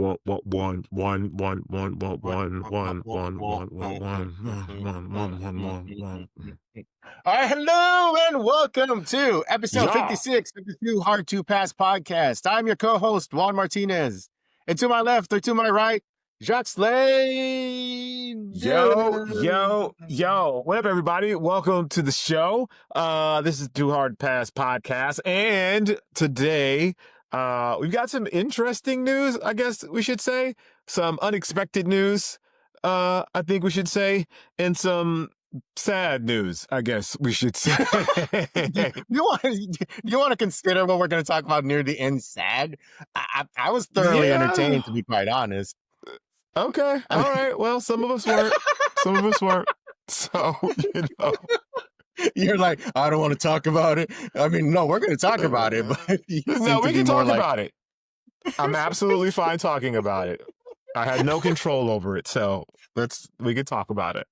All right, hello and welcome to episode Yeah. 56 of the Too Hard to Pass podcast. I'm your co-host, Juan Martinez. And to my left or to my right, Jacques Slade. Yo. What up, everybody? Welcome to the show. This is Too Hard Pass podcast. And today, we've got some interesting news, I guess we should say. Some unexpected news, I think we should say. And some sad news, I guess we should say. You want to consider what we're going to talk about near the end sad? I was thoroughly entertained, to be quite honest. Okay. All right. Well, some of us weren't. So, You're like, I don't want to talk about it. I mean, no, we're going to talk about it, but no, we can talk about it. I'm absolutely fine talking about it. I had no control over it, so we can talk about it.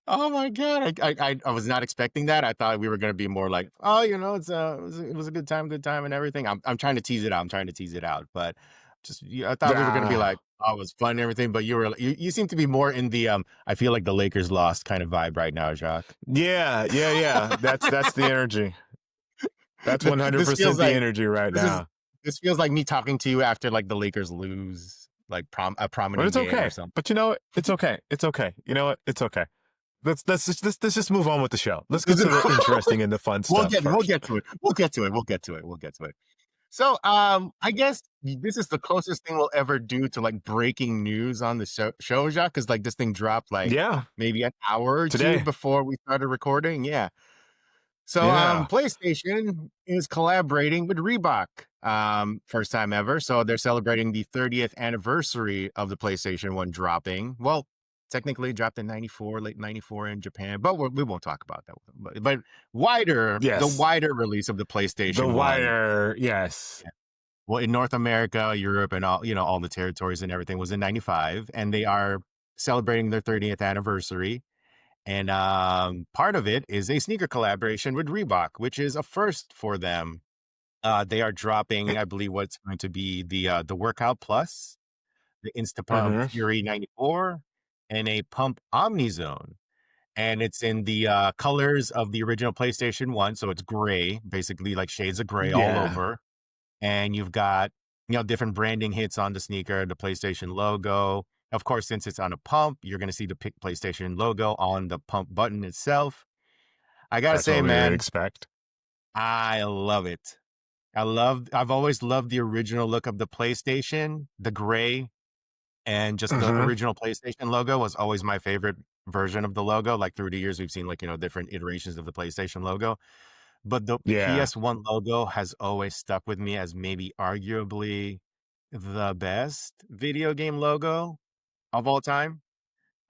Oh my god, I was not expecting that. I thought we were going to be more like, oh, it was a good time and everything. I'm trying to tease it out, but I thought we were going to be like, oh, it was fun and everything, but you seem to be more in the I feel like the Lakers lost kind of vibe right now, Jacques. Yeah. That's the energy. That's 100% the energy right now. This feels like me talking to you after like the Lakers lose like a prominent game or something. But you know what? It's okay. You know what? It's okay. Let's just move on with the show. Let's get to the interesting and the fun stuff. We'll get to it. So, I guess this is the closest thing we'll ever do to like breaking news on the show, Jacques, because like this thing dropped like maybe an hour or two before we started recording. Yeah. So, PlayStation is collaborating with Reebok, first time ever. So they're celebrating the 30th anniversary of the PlayStation 1 dropping. Well, technically it dropped in late 94 in Japan, but we won't talk about that. But the wider release of the PlayStation 1. Yes. Yeah. Well, in North America, Europe, and all the territories and everything was in 95, and they are celebrating their 30th anniversary. And part of it is a sneaker collaboration with Reebok, which is a first for them. They are dropping, I believe, what's going to be the Workout Plus, the Instapump Fury 94, and a Pump Omnizone. And it's in the colors of the original PlayStation 1, so it's gray, basically like shades of gray all over. And you've got different branding hits on the sneaker, the PlayStation logo. Of course, since it's on a pump, you're going to see the PlayStation logo on the pump button itself. I got to say, man, expect. I love it. I've always loved the original look of the PlayStation, the gray, and just the original PlayStation logo was always my favorite version of the logo. Like through the years, we've seen like, different iterations of the PlayStation logo. But the PS1 logo has always stuck with me as maybe arguably the best video game logo of all time.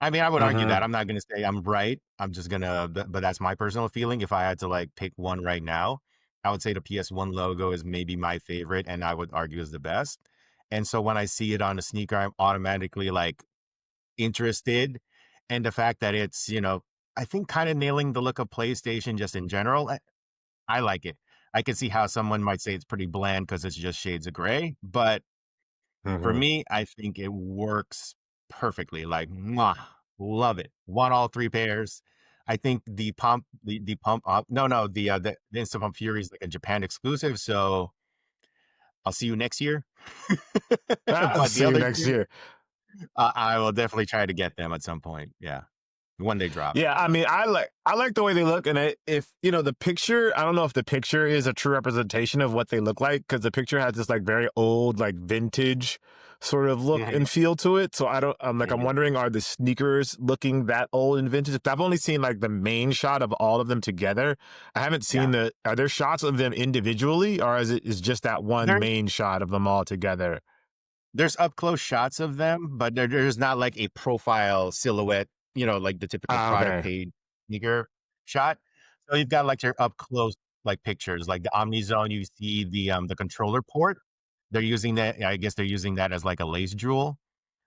I mean, I would argue that. I'm not going to say I'm right. I'm just going to, but that's my personal feeling. If I had to like pick one right now, I would say the PS1 logo is maybe my favorite and I would argue is the best. And so when I see it on a sneaker, I'm automatically like interested. And the fact that it's, I think kind of nailing the look of PlayStation just in general, I like it. I can see how someone might say it's pretty bland because it's just shades of gray. But for me, I think it works perfectly. Like, love it. Want all three pairs. I think the Instapump Fury is like a Japan exclusive. So I'll see you next year. I'll see you next year. I will definitely try to get them at some point. Yeah. When they drop. Yeah, I mean, I like the way they look, and if the picture, I don't know if the picture is a true representation of what they look like, because the picture has this like very old, like vintage sort of look and feel to it. So I'm wondering, are the sneakers looking that old and vintage? I've only seen like the main shot of all of them together. I haven't seen are there shots of them individually, or is just that one main shot of them all together? There's up close shots of them, but there's not like a profile silhouette, like the typical product paid sneaker shot. So you've got like your up close like pictures, like the Omnizone. You see the controller port. They're using that. I guess they're using that as like a lace jewel.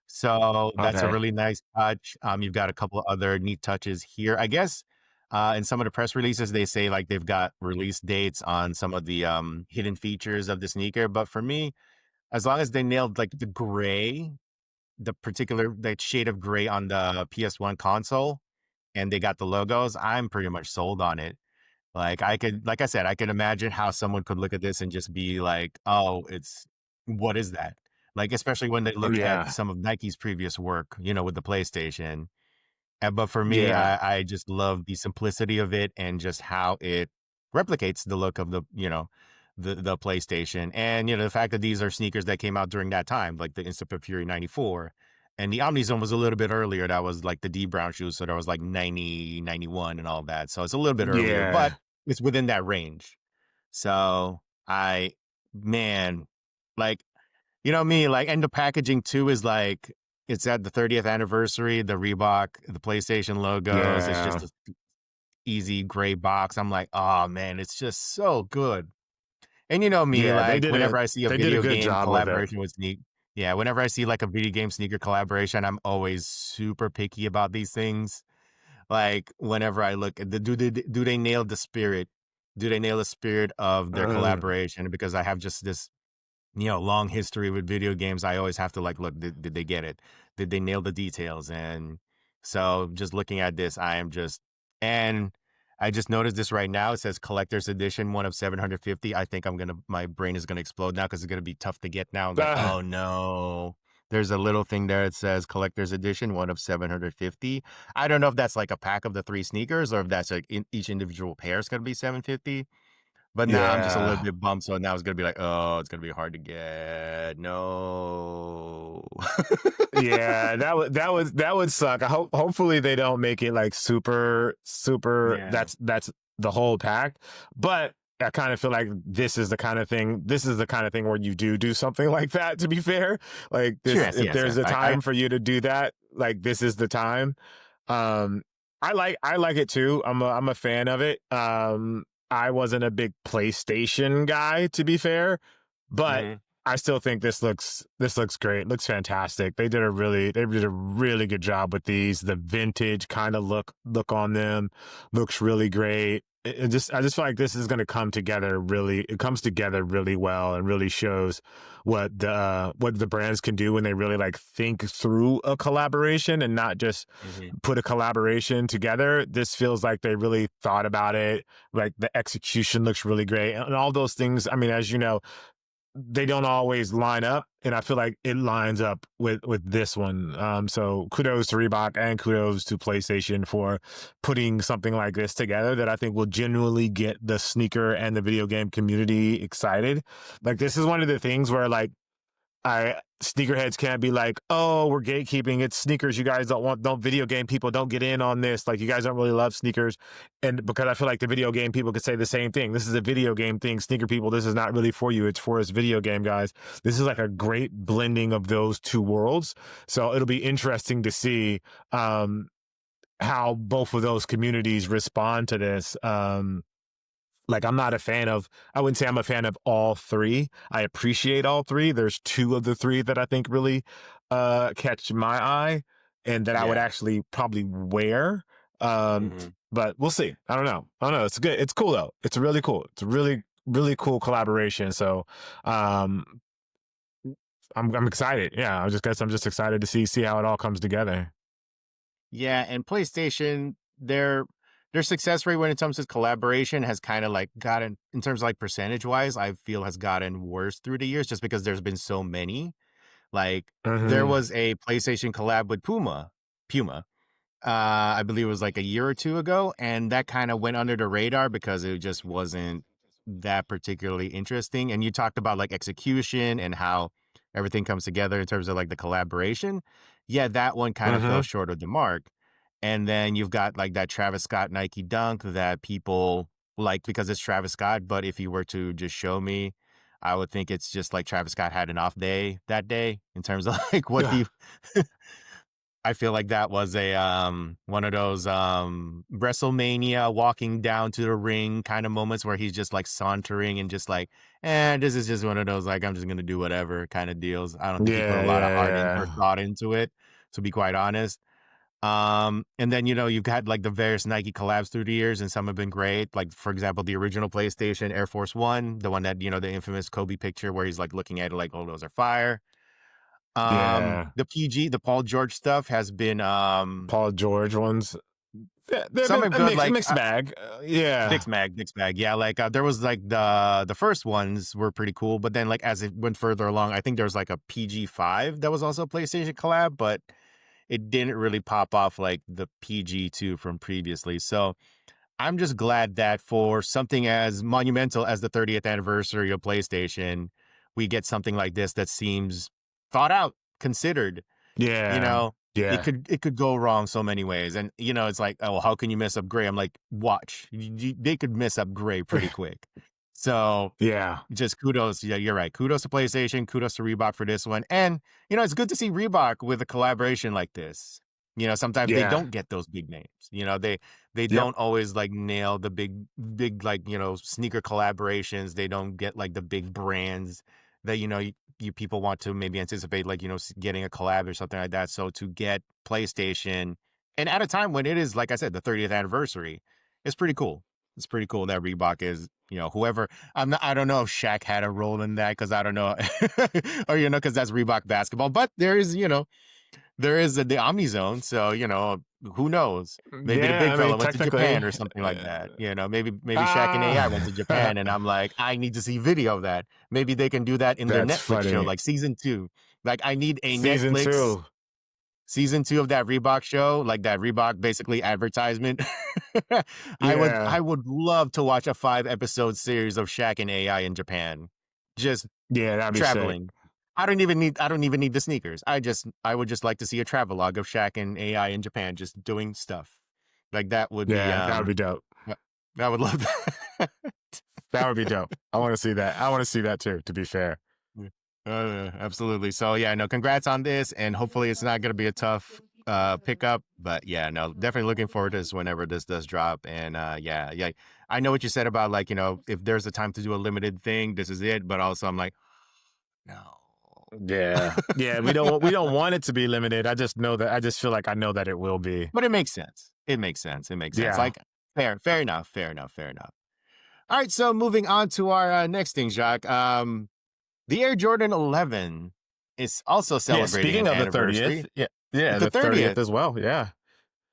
So that's a really nice touch. You've got a couple of other neat touches here. I guess in some of the press releases, they say like they've got release dates on some of the hidden features of the sneaker. But for me, as long as they nailed like the gray, the particular that shade of gray on the PS1 console, and they got the logos, I'm pretty much sold on it. Like I could, like I said, I could imagine how someone could look at this and just be like, "Oh, it's what is that?" Like especially when they Oh look at yeah, some of Nike's previous work, with the PlayStation. But for me, yeah, I just love the simplicity of it and just how it replicates the look of the PlayStation. And, the fact that these are sneakers that came out during that time, like the Instant Fury 94. And the Omnizone was a little bit earlier. That was like the D Brown shoes. So there was like 90, 91, and all that. So it's a little bit earlier, but yeah, it's within that range. So man, like, me, like, and the packaging too is like, it's at the 30th anniversary, the Reebok, the PlayStation logos. It's just yeah, a easy gray box. I'm like, oh man, it's just so good. And you know me, yeah. like, whenever I see a They did a video good game job with it. collaboration with yeah, whenever I see like a video game sneaker collaboration, I'm always super picky about these things. Like, whenever I look at do they nail the spirit? Do they nail the spirit of their Mhm. collaboration? Because I have just this long history with video games. I always have to like look, did they get it? Did they nail the details? And so just looking at this, and I just noticed this right now. It says collector's edition, one of 750. I think my brain is gonna explode now because it's gonna be tough to get now. I'm like, Ah, oh no. There's a little thing there that says collector's edition, one of 750. I don't know if that's like a pack of the three sneakers or if that's like each individual pair is gonna be 750. But now I'm just a little yeah. bit bummed, so now it's gonna be like, "Oh, it's gonna be hard to get. No." Yeah, that would suck. Hopefully they don't make it like super. Yeah. That's the whole pack. But I kind of feel like this is the kind of thing. This is the kind of thing where you do something like that. To be fair, like Sure, this, yes, if yes, there's yes. a I time for you to do that, like this is the time. Um, I like it too. I'm a fan of it. I wasn't a big PlayStation guy, to be fair, but Mhm. I still think this looks great. Looks fantastic. They did a really good job with these. The vintage kind of look on them looks really great. I just feel like this is going to come together really. It comes together really well and really shows what the brands can do when they really like think through a collaboration and not just Mhm. put a collaboration together. This feels like they really thought about it. Like the execution looks really great and all those things. I mean, as you know, they don't always line up, and I feel like it lines up with this one. So kudos to Reebok and kudos to PlayStation for putting something like this together that I think will genuinely get the sneaker and the video game community excited. Like this is one of the things where like I sneakerheads can't be like, oh, we're gatekeeping. It's sneakers. You guys don't video game people don't get in on this. Like you guys don't really love sneakers. And because I feel like the video game people could say the same thing. This is a video game thing. Sneaker people, this is not really for you. It's for us video game guys. This is like a great blending of those two worlds. So it'll be interesting to see how both of those communities respond to this. Like I'm not a fan of, I wouldn't say I'm a fan of all three. I appreciate all three. There's two of the three that I think really catch my eye and that I would Yeah. actually probably wear. Um Mhm. but we'll see. I don't know. It's good. It's cool though. It's really cool. It's a really really cool collaboration. So um I'm excited. Yeah, I just guess I'm just excited to see how it all comes together. Yeah, and PlayStation, their success rate when it comes to collaboration has kinda, like, gotten in terms of, like, percentage-wise, I feel has gotten worse through the years just because there's been so many. Like, there Mhm. was a PlayStation collab with Puma. I believe it was like a year or two ago, and that kind of went under the radar because it just wasn't that particularly interesting. And you talked about like execution and how everything comes together in terms of like the collaboration. Yeah, that one kind of fell Mhm. short of the mark. And then you've got like that Travis Scott Nike Dunk that people like because it's Travis Scott. But if you were to just show me, I would think it's just like Travis Scott had an off day that day in terms of like what Yeah. he I feel like that was a one of those WrestleMania walking down to the ring kind of moments where he's just like sauntering and just like, this is just one of those like I'm just gonna do whatever kind of deals. I don't think he put a Yeah, lot of yeah, art in or yeah. thought into it, to be quite honest. And then, you've had like the various Nike collabs through the years, and some have been great. Like, for example, the original PlayStation Air Force One, the one that, the infamous Kobe picture where he's like looking at it like, oh, those are fire. Yeah. The PG, the Paul George stuff has been Paul George ones. They've some been are good, a like mixed bag. Yeah. Mixed bag. Yeah, like there was like the first ones were pretty cool, but then like as it went further along, I think there was like a PG-5 that was also a PlayStation collab, but it didn't really pop off like the PG-2 from previously. So I'm just glad that for something as monumental as the 30th anniversary of PlayStation, we get something like this that seems thought out, considered. you Yeah. know Yeah. it could go wrong so many ways, and it's like, oh, how can you mess up gray? I'm like, watch, they could mess up gray pretty quick. So Yeah. just kudos. Yeah, you're right, kudos to PlayStation, kudos to Reebok for this one. And it's good to see Reebok with a collaboration like this. Sometimes they Yeah. don't get those big names. They Yep. don't always like nail the big like sneaker collaborations. They don't get like the big brands that you people want to maybe anticipate, like getting a collab or something like that. So to get PlayStation, and at a time when it is, like I said, the 30th anniversary, it's pretty cool. It's pretty cool that Reebok is, whoever. I don't know if Shaq had a role in that, because I don't know, or because that's Reebok basketball. But there is the Omni Zone, so who knows? Maybe the Yeah. big I mean, fella went to Japan technically. or something like that. Maybe Shaq and AI went to Ah, Japan, and I'm like, I need to see video of that. Maybe they can do that in their that's Netflix show, funny. like season 2. Like, I need a Season Netflix two. season 2 of that Reebok show, like that Reebok basically advertisement. Yeah. I would love to watch a 5-episode series of Shaq and AI in Japan, just Yeah, that'd be sick. traveling. I don't even need the sneakers. I would just like to see a travelogue of Shaq and AI in Japan just doing stuff. Like, that would be Yeah, that would be dope. uh, I would love that. That would be dope. I want to see that. I want to see that too, to be fair. Yeah. Absolutely. So yeah, no, congrats on this, and hopefully it's not going to be a tough pickup. But yeah, no, definitely looking forward to this whenever this does drop. And yeah, I know what you said about, like, if there's a time to do a limited thing, this is it. But also, I'm like, no. Yeah. Yeah, we don't want it to be limited. I just know that I just feel like I know that it will be. But it makes sense. It makes sense. It makes sense. Yeah. Like, fair enough. Fair enough. Fair enough. All right. So moving on to our next thing, Jacques. The Air Jordan 11 is also Yeah, celebrating speaking an of the anniversary. 30th. Yeah. Yeah, The the 30th 30th. as well. Yeah.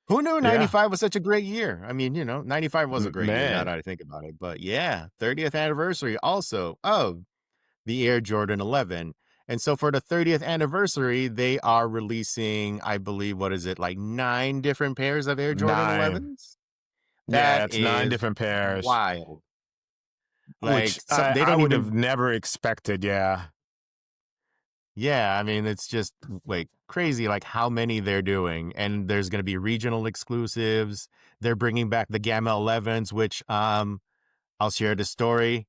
Who knew Yeah. 95 was such a great year? I mean, 95 was a great year now Man. that I think about it. But yeah, 30th anniversary also of the Air Jordan 11. And so for the 30th anniversary, they are releasing, I believe, what is it, like 9 different pairs of Air Jordan 9. 11s? Yeah, That it's 9 is different pairs, wild. which Like, so they I don't would have even, never expected. Yeah. yeah, I mean, it's just like crazy, like how many they're doing. And there's going to be regional exclusives. They're bringing back the Gamma 11s, which I'll share the story.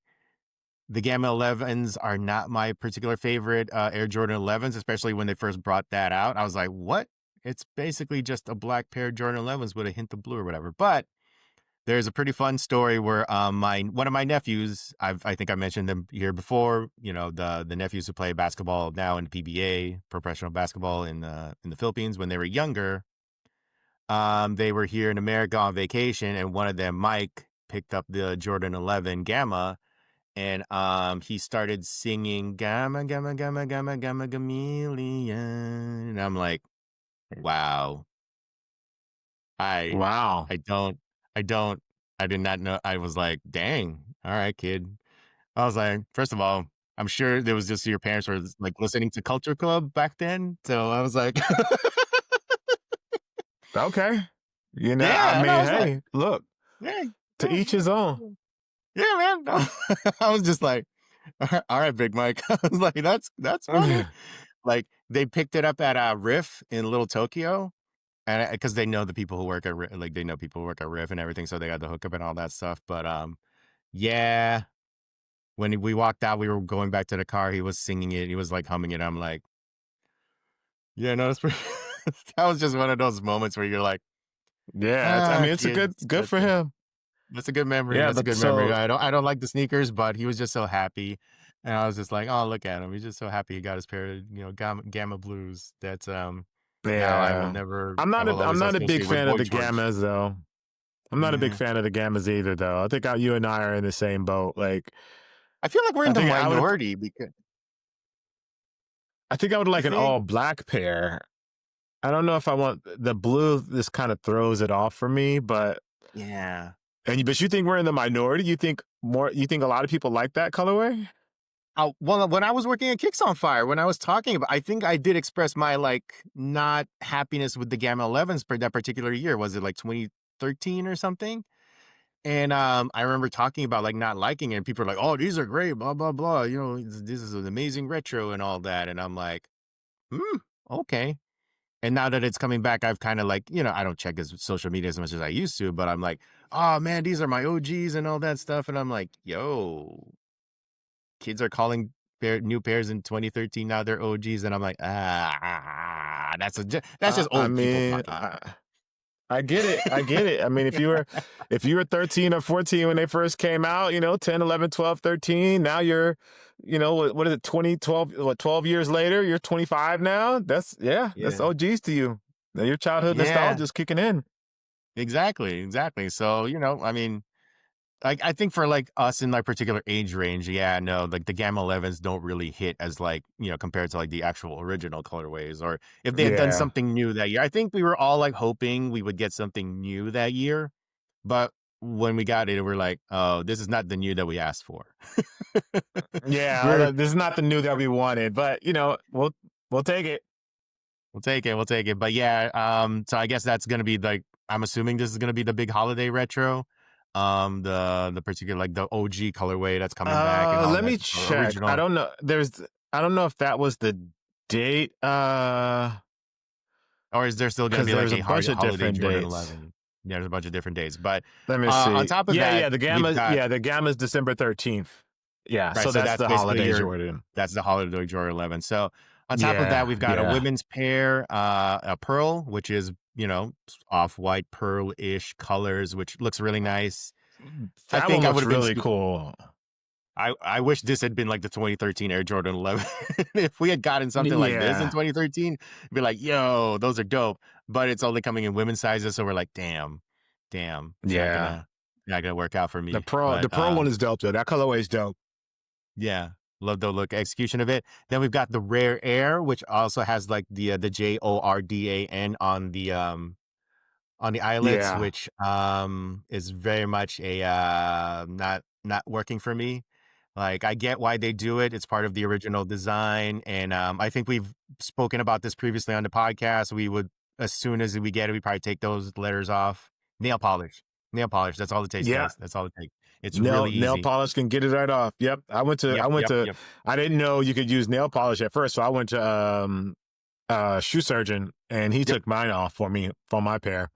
The Gamma 11s are not my particular favorite Air Jordan 11s, especially when they first brought that out. I was like, what? It's basically just a black pair of Jordan 11s with a hint of blue or whatever. But there's a pretty fun story where my one of my nephews, I think I mentioned them here before, the nephews who play basketball now in the PBA, professional basketball in the Philippines. When they were younger, they were here in America on vacation, and one of them, Mike, picked up the Jordan 11 Gamma, and he started singing Gamma Gamma Gamma Gamma Gamma Chameleon, and I'm like, wow, I Wow. I don't I don't I did not know. I was like, dang, all right, kid. I was like, first of all, I'm sure there was just your parents were like listening to Culture Club back then, so I was like, Okay. I yeah, and I mean, was like, hey, look, yeah, to each his own. yeah, man. I was just like, all right, Big Mike. I was like, that's funny. Like, they picked it up at Riff in Little Tokyo, and because they know the people who work at like they know people who work at Riff and everything, so they got the hookup and all that stuff. But yeah, when we walked out, we were going back to the car. He was singing it. He was like humming it. I'm like, yeah, no, that's pretty. That was just one of those moments where you're like, Yeah, I mean, it's a kids. good for him. That's a good memory. Yeah, That's a but good memory. so I don't like the sneakers, but he was just so happy, and I was just like, oh, look at him. He's just so happy he got his pair of gamma blues. That's Now I will Yeah. never. I will I'm always not a big associate with fan of Boy the George. Gammas though. I'm not a big Yeah. fan of the Gammas either though. I think you and I are in the same boat. Like I feel like we're in I the think minority because I would you like an think. all black pair. I don't know if I want the blue. This kind of throws it off for me, but Yeah. but you think we're in the minority? You think more? You think a lot of people like that colorway? Oh, well, when I was working at Kicks on Fire, when I was talking about, I think I did express my like not happiness with the Gamma 11s for that particular year. Was it like 2013 or something? And I remember talking about like not liking it. And people are like, "Oh, these are great, blah blah blah." You know, this is an amazing retro and all that. And I'm like, "Hmm, okay." And now that it's coming back, I've kind of like, I don't check his social media as much as I used to, but I'm like, "Oh man, these are my OGs and all that stuff." And I'm like, "Yo, kids are calling new pairs in 2013 now they're OGs," and I'm like, that's just I old people mean, talking. I get it. I get it. I mean, if you were 13 or 14 when they first came out, 10, 11, 12, 13, now you're, what is it, 20, 12, 12 years later, you're 25 now. That's Yeah, OGs to you. Now your childhood yeah, nostalgia is kicking in. exactly. So I mean, I think for like us in like particular age range, yeah, no, like the Gamma 11s don't really hit as like compared to like the actual original colorways, or if they had done Yeah. something new that year. I think we were all like hoping we would get something new that year. But when we got it, we're like, "Oh, this is not the new that we asked for." We're Yeah. This is not the new that we wanted, but we'll take it. we'll take it. But yeah, so I guess that's gonna be like I'm assuming this is gonna be the big holiday retro. The particular like the OG colorway that's coming back and all Let that me or check. I original. don't know. I don't know if that was the date. Or is there still gonna Because be like there's a a bunch of holiday different Jordan dates. 11? Yeah, there's a bunch of different dates. But Let me on see. top of Yeah, that, yeah, we've got the gamma's December 13th. Yeah, right, so so that's that's the basically holiday your Jordan. that's the holiday Jordan 11. So on top of that, Yeah, we've got a yeah. women's pair, a pearl, which is, off-white pearl-ish colors, which looks really nice. I That one think I would looks have been really super cool. I wish this had been like the 2013 Air Jordan 11. If we had gotten something like this in Yeah, 2013, be like, "Yo, those are dope." But it's only coming in women's sizes, so we're like, damn, it's yeah. not gonna work out for me." The But pearl one is dope though. That colorway is dope. yeah, love the look execution of it. Then we've got the Rare Air, which also has like the JORDAN on the eyelets, Yeah, which is very much a not working for me. Like I get why they do it. It's part of the original design. And I think we've spoken about this previously on the podcast. We would, as soon as we get it, we probably take those letters off. Nail polish. Nail polish. That's all it takes, yeah. guys. That's all it takes. It's really Nail easy. polish can get it right off. Yep. Yep, yep, yep. I didn't know you could use nail polish at first, so I went to shoe surgeon and he Yep. took mine off for me for my pair.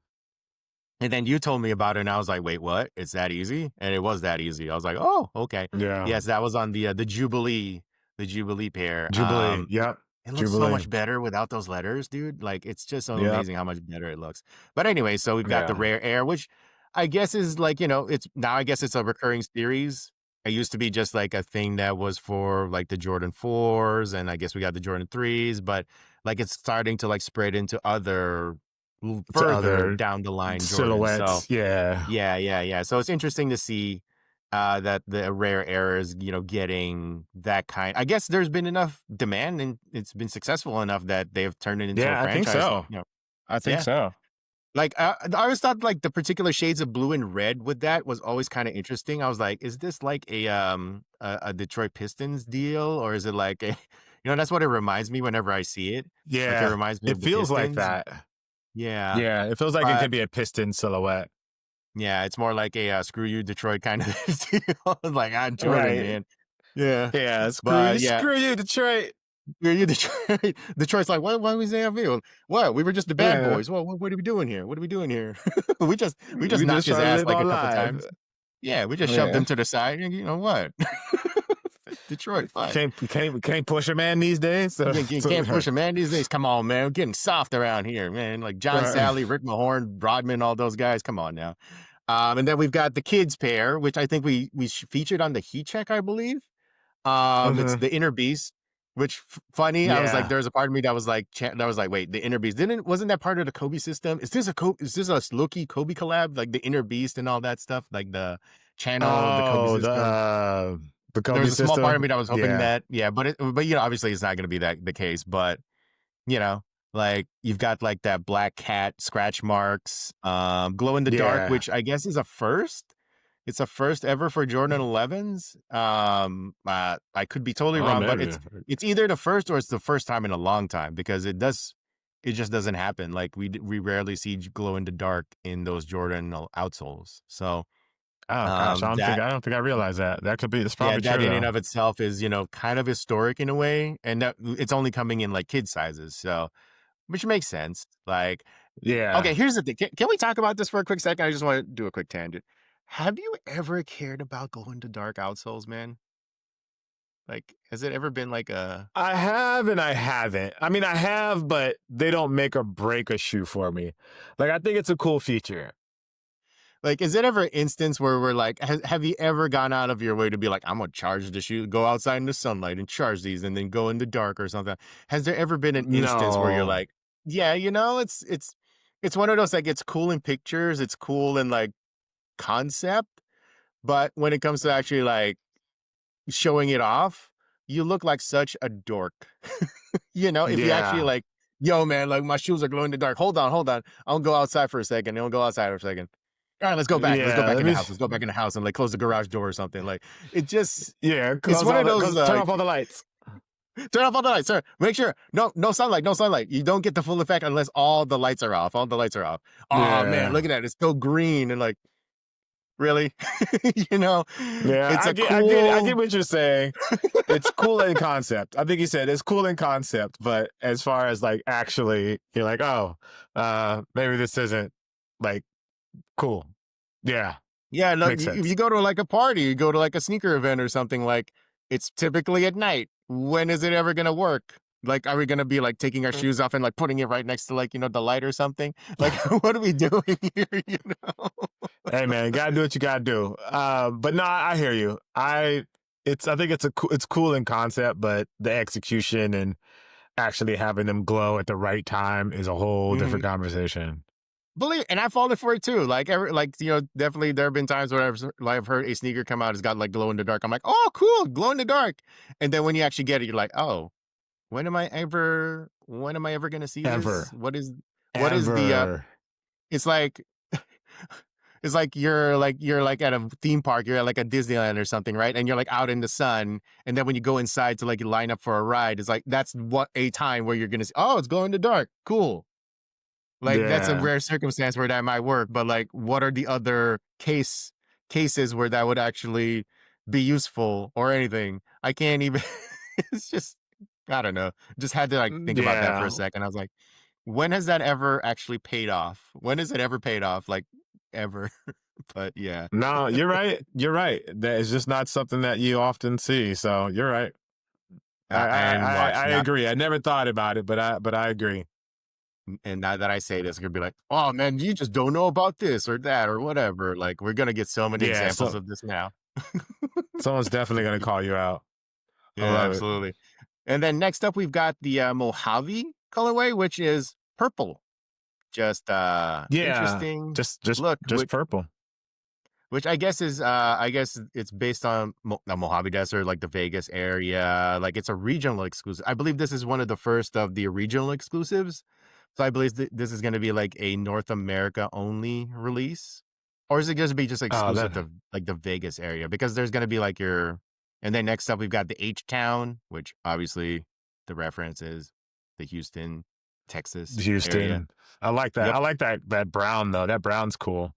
And then you told me about it, and I was like, "Wait, what? It's that easy?" And it was that easy. I was like, "Oh, okay." Yeah. Yes, that was on the Jubilee pair. Jubilee. Yep. It looks so Jubilee. much better without those letters, dude. Like it's just so Yep. amazing how much better it looks. But anyway, so we've got the Yeah. Rare Air, which I guess is like, it's now I guess it's a recurring series. It used to be just like a thing that was for like the Jordan 4s, and I guess we got the Jordan 3s, but like it's starting to like spread into other To further other down the line Jordans. So silhouettes. Yeah. yeah. So it's interesting to see that the Rare Air is, getting that kind. I guess there's been enough demand and it's been successful enough that they've turned it into a Yeah, I think franchise. so. I think Yeah. so. Like I always thought like the particular shades of blue and red with that was always kind of interesting. I was like, is this like a Detroit Pistons deal, or is it like a, that's what it reminds me whenever I see it. Like it Yeah. reminds me It of the feels like Pistons. that. Yeah. Yeah. It feels like it But could be a piston silhouette. yeah, it's more like a screw you Detroit kind of deal. Like I'm Jordan, Right. man. Yeah. Yeah. But yeah, Screw you, Detroit. screw you Detroit. Detroit's like, what we say on field? What? We were just the bad Yeah. boys. What are we doing here? What are we doing here? we just We knocked just his trying to ass live like our a couple life. times. Yeah, we just shoved Yeah. him to the side. And you know what? Detroit, what? We can't push a man these days. So, You can't push a man these days. Come on, man. We're getting soft around here, man. Like John right. Sally, Rick Mahorn, Rodman, all those guys. Come on now. And then we've got the kids pair, which I think we featured on the Heat Check, I believe. It's Mhm. the Inner Beast. Which funny, I was like, Yeah. there's a part of me that was like, wait, the Inner Beast wasn't that part of the Kobe system? Is this a Loki Kobe collab? Like the Inner Beast and all that stuff, like the channel, the Kobe Oh, system. the There Kobe was a small part of system. me that was hoping Yeah. that, yeah, but obviously it's not going to be that the case. But you know, like you've got like that black cat scratch marks, glow in the dark, Yeah. which I guess is a first. It's a first ever for Jordan 11s. I could be totally Oh, wrong, but maybe. it's either the first or it's the first time in a long time because it just doesn't happen. Like we rarely see glow in the dark in those Jordan outsoles. So Oh gosh, that I don't think I realized that. That could be. It's yeah, probably that true in and though. of itself is kind of historic in a way, and that it's only coming in like kid sizes. So which makes sense. Like okay, Yeah. here's the thing. Can we talk about this for a quick second? I just want to do a quick tangent. Have you ever cared about glow in the dark outsoles, man? Like, has it ever been like a I have and I haven't. I mean, I have, but they don't make or break a shoe for me. Like, I think it's a cool feature. like? Is it ever an instance where we're like, have you ever gone out of your way to be like, I'm gonna charge the shoe, go outside in the sunlight and charge these, and then go in the dark or something? Has there ever been an instance where you're No. like, yeah, it's one of those like it's cool in pictures, it's cool in like concept, but when it comes to actually like showing it off, you look like such a dork. If you actually Yeah. like, yo, man, like my shoes are glowing in the dark. Hold on, hold on. I'll go outside for a second. I'll go outside for a second. All right, let's go back. Let's go Yeah. back Let in the me. house. Let's go back in the house and like close the garage door or something. Like it just, Yeah. it's one of those. Turn off all the lights. Turn off all the lights, sir. Make sure no sunlight, no sunlight. You don't get the full effect unless all the lights are off. All the lights are off. Oh man, Yeah. look at that. It's so green and like really, you know, Yeah. it's a I get cool. what you're saying. It's cool in concept. I think you said it's cool in concept, but as far as like actually, you're like, oh, maybe this isn't like cool. Yeah. Yeah, look, Makes if you sense. go to like a party, you go to like a sneaker event or something, like it's typically at night. When is it ever gonna work? Like, are we gonna be like taking our shoes off and like putting it right next to like, the light or something? Like, what are we doing here? Hey man, gotta do what you gotta do. But no, I hear you. I think it's cool in concept, but the execution and actually having them glow at the right time is a whole different Mhm. conversation. And I fallen for it too. Like, definitely there have been times where I've heard a sneaker come out, it's got like glow in the dark. I'm like, oh, cool, glow in the dark. And then when you actually get it, you're like, oh, when am I ever gonna see this? Ever, What is the ever. it's like it's like you're like at a theme park, you're at like a Disneyland or something, right? And you're like out in the sun, and then when you go inside to like line up for a ride, it's like that's what a time where you're gonna see, oh, it's glow in the dark. Cool. Like that's a Yeah, rare circumstance where that might work, but like what are the other cases where that would actually be useful or anything? I can't even it's just I don't know. Just had to like think about that for a yeah. second. I was like, when has that ever actually paid off? When has it ever paid off? Like ever. But yeah. No, you're right. You're right. That is just not something that you often see. So you're right. And watch I now. agree. I never thought about it, but I agree. And now that I say this, you're gonna be like, oh man, you just don't know about this or that or whatever. Like we're gonna get so many Yeah, examples so of this now. someone's definitely gonna call you out. I Yeah, love it. absolutely. And then next up, we've got the Mojave colorway, which is purple. Just Yeah, interesting look, just purple. which I guess is I guess it's based on the Mojave Desert, like the Vegas area. Like it's a regional exclusive. I believe this is one of the first of the regional exclusives. So I believe this is going to be like a North America only release, or is it going to be just Oh, exclusive that to like the Vegas area? Because there's going to be like your, and then next up we've got the H Town, which obviously the reference is the Houston, Texas area. Houston. I like that. Yep. I like that brown though. That brown's cool.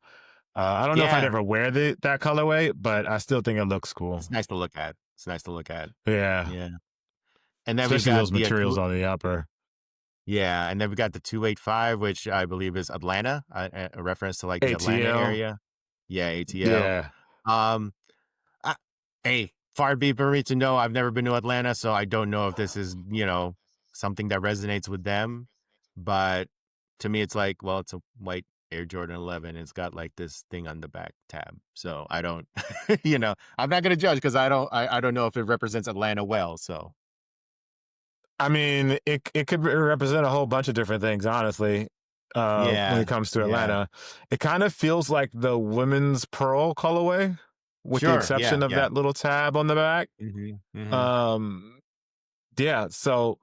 I don't know if I'd Yeah, ever wear that colorway, but I still think it looks cool. it's nice to look at. It's nice to look at. Yeah, Yeah. And then we've especially got those the materials on the upper. yeah, and then we got the 285, which I believe is Atlanta, a reference to like the Atlanta ATL. area. Yeah, ATL. Yeah. Um, I, hey, far be for me to know. I've never been to Atlanta, so I don't know if this is, something that resonates with them. But to me, it's like, well, it's a white Air Jordan 11. It's got like this thing on the back tab. So I don't, I'm not gonna judge because I don't know if it represents Atlanta well. So I mean, it could represent a whole bunch of different things, honestly. When Yeah, it comes to yeah. Atlanta, it kind of feels like the women's pearl colorway, with the Sure, yeah, exception of yeah. that little tab on the back. Mhm, mhm. Um, yeah. So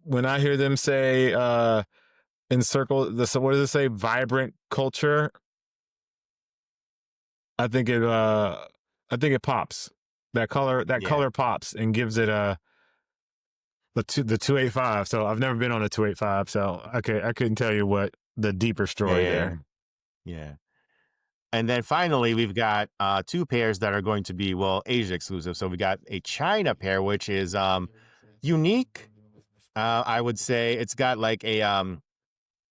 when I hear them say, encircle the, so what does it say? Vibrant culture. I think it, I think it pops. That Yeah, color pops and gives it a, the 285. So I've never been on a 285, so I couldn't tell you what the deeper yeah, story yeah, yeah. there. Yeah. And then finally, we've got, 2 pairs that are going to be, well, Asia exclusive. So we got a China pair, which is, unique. I would say it's got like a,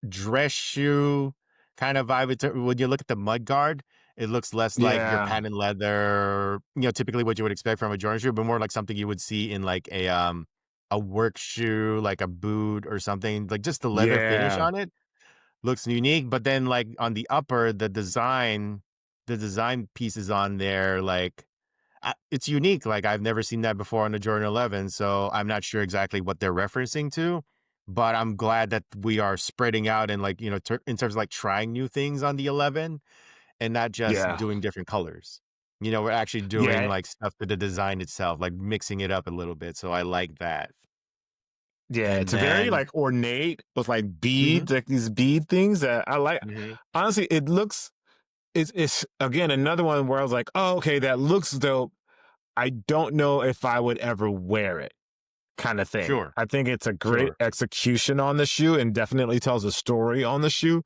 dress shoe kind of vibe. When you look at the mud guard, it looks less like your Yeah, patent leather, typically what you would expect from a Jordan shoe, but more like something you would see in like a work shoe, like a boot or something. Like just the leather finish yeah, on it looks unique. But then like on the upper, the design pieces on there, like it's unique. Like I've never seen that before on the Jordan 11, so I'm not sure exactly what they're referencing to, but I'm glad that we are spreading out and like, in terms of like trying new things on the 11 and not just yeah, doing different colors. We're actually doing yeah, like stuff to the design itself, like mixing it up a little bit. So I like that. yeah. And It's a very then, like ornate with like mhm, beads, like these bead things that I like. mhm, Honestly, it looks, it's again another one where I was like, oh, okay, that looks dope. I don't know if I would ever wear it, kind of thing. sure, I think it's a great sure. execution on the shoe and definitely tells a story on the shoe.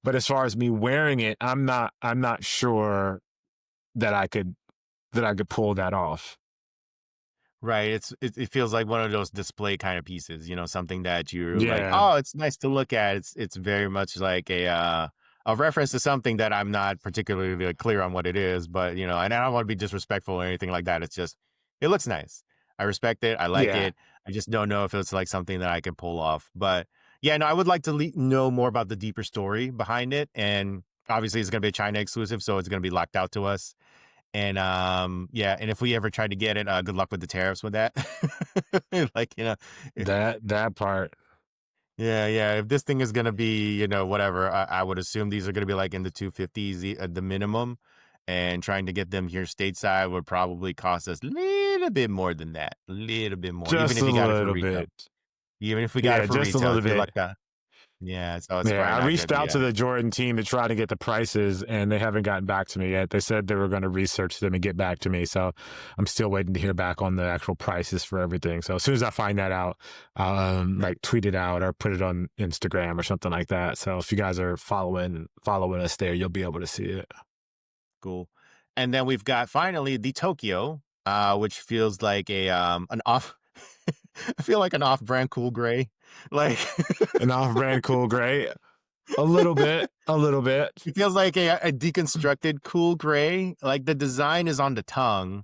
But as far as me wearing it, I'm not sure that I could pull that off. Right, it feels like one of those display kind of pieces, something that you're like, Yeah. "Oh, it's nice to look at." It's very much like a reference to something that I'm not particularly, like, clear on what it is, but, and I don't wanna be disrespectful or anything like that. It's just it looks nice. I respect it, I like Yeah. it. I just don't know if it's, like, something that I can pull off, but, yeah, no, I would like to know more about the deeper story behind it, and obviously, it's gonna be a China exclusive, so it's gonna be locked out to us. And yeah, and if we ever try to get it, good luck with the tariffs with that. Like, eh, That part. yeah, yeah. If this thing is gonna be, whatever, I would assume these are gonna be like in the 250s, the minimum. And trying to get them here stateside would probably cost us a little bit more than that. A little bit more. Even Just if a you got it for little retail. bit. Even if we got it Yeah, for just a retail, little if you're bit. like that. Yeah, so it's Yeah, probably I not gonna reached be out to that. the Jordan team to try to get the prices, and they haven't gotten back to me yet. They said they were going to research them and get back to me. So I'm still waiting to hear back on the actual prices for everything. So as soon as I find that out, I'll like tweet it out or put it on Instagram or something like that. So if you guys are following us there, you'll be able to see it. Cool. And then we've got finally the Tokyo, which feels like an off I feel like an off-brand cool gray. Like An off-brand cool gray, a little bit, a little bit. it feels like a deconstructed cool gray. Like the design is on the tongue.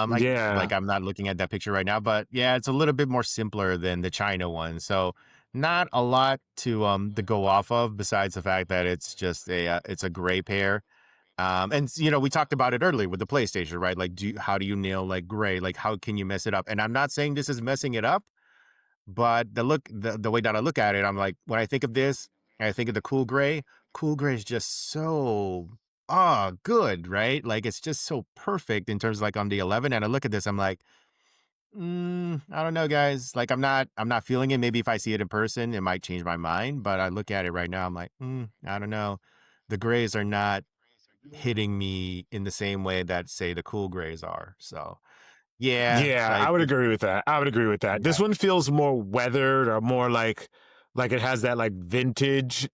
Yeah, I'm not looking at that picture right now, but yeah, it's a little bit more simpler than the China one. So not a lot to go off of besides the fact that it's just it's a gray pair. And we talked about it earlier with the PlayStation, right? Like, how do you nail like gray? Like, how can you mess it up? And I'm not saying this is messing it up, but the way that I look at it, I'm like, when I think of this, and I think of the cool gray is just so good, right? Like, it's just so perfect in terms of like on the 11. And I look at this, I'm like, I don't know, guys. Like, I'm not feeling it. Maybe if I see it in person, it might change my mind. But I look at it right now, I'm like, I don't know. The grays are not hitting me in the same way that say the cool grays are. So yeah, yeah, I like would agree with that. I would agree with that. This yeah, one feels more weathered or more like it has that like vintage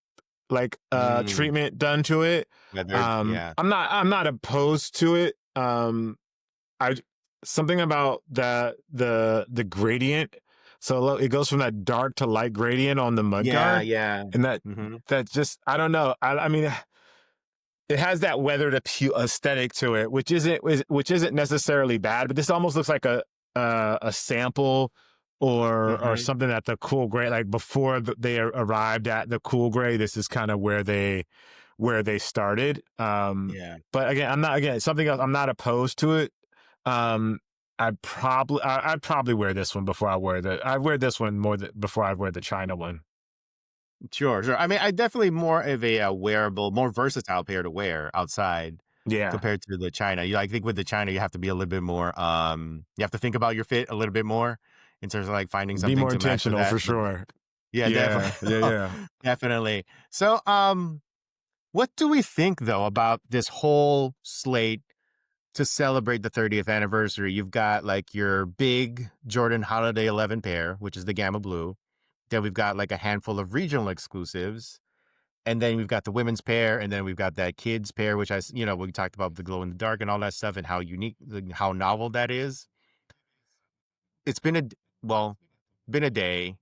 like mm, treatment done to it. weathered, yeah, I'm not opposed to it. I something about the gradient. So it goes from that dark to light gradient on the yeah, mudguard, yeah, and that hmm that just I don't know. I mean, it has that weathered aesthetic to it, which isn't necessarily bad. But this almost looks like a sample or hmm something that the cool gray, like before they arrived at the cool gray. This is kind of where they started. yeah, But again, I'm not again something else. I'm not opposed to it. Um, I'd probably wear this one before I wear this one before I wear the China one. Sure, sure. I mean, I definitely more of a, wearable, more versatile pair to wear outside Yeah. compared to the China. I think with the China, you have to be a little bit more, you have to think about your fit a little bit more in terms of, like, finding Be something more to match with intentional that, for but sure. yeah, definitely. Yeah. Yeah. Yeah. Definitely. So, what do we think, though, about this whole slate to celebrate the 30th anniversary? You've got, like, your big Jordan Holiday 11 pair, which is the Gamma Blue. Then we've got, like, a handful of regional exclusives. And then we've got the women's pair, and then we've got that kids pair, which we talked about the glow in the dark and all that stuff and how unique, how novel that is. It's been well, been a day,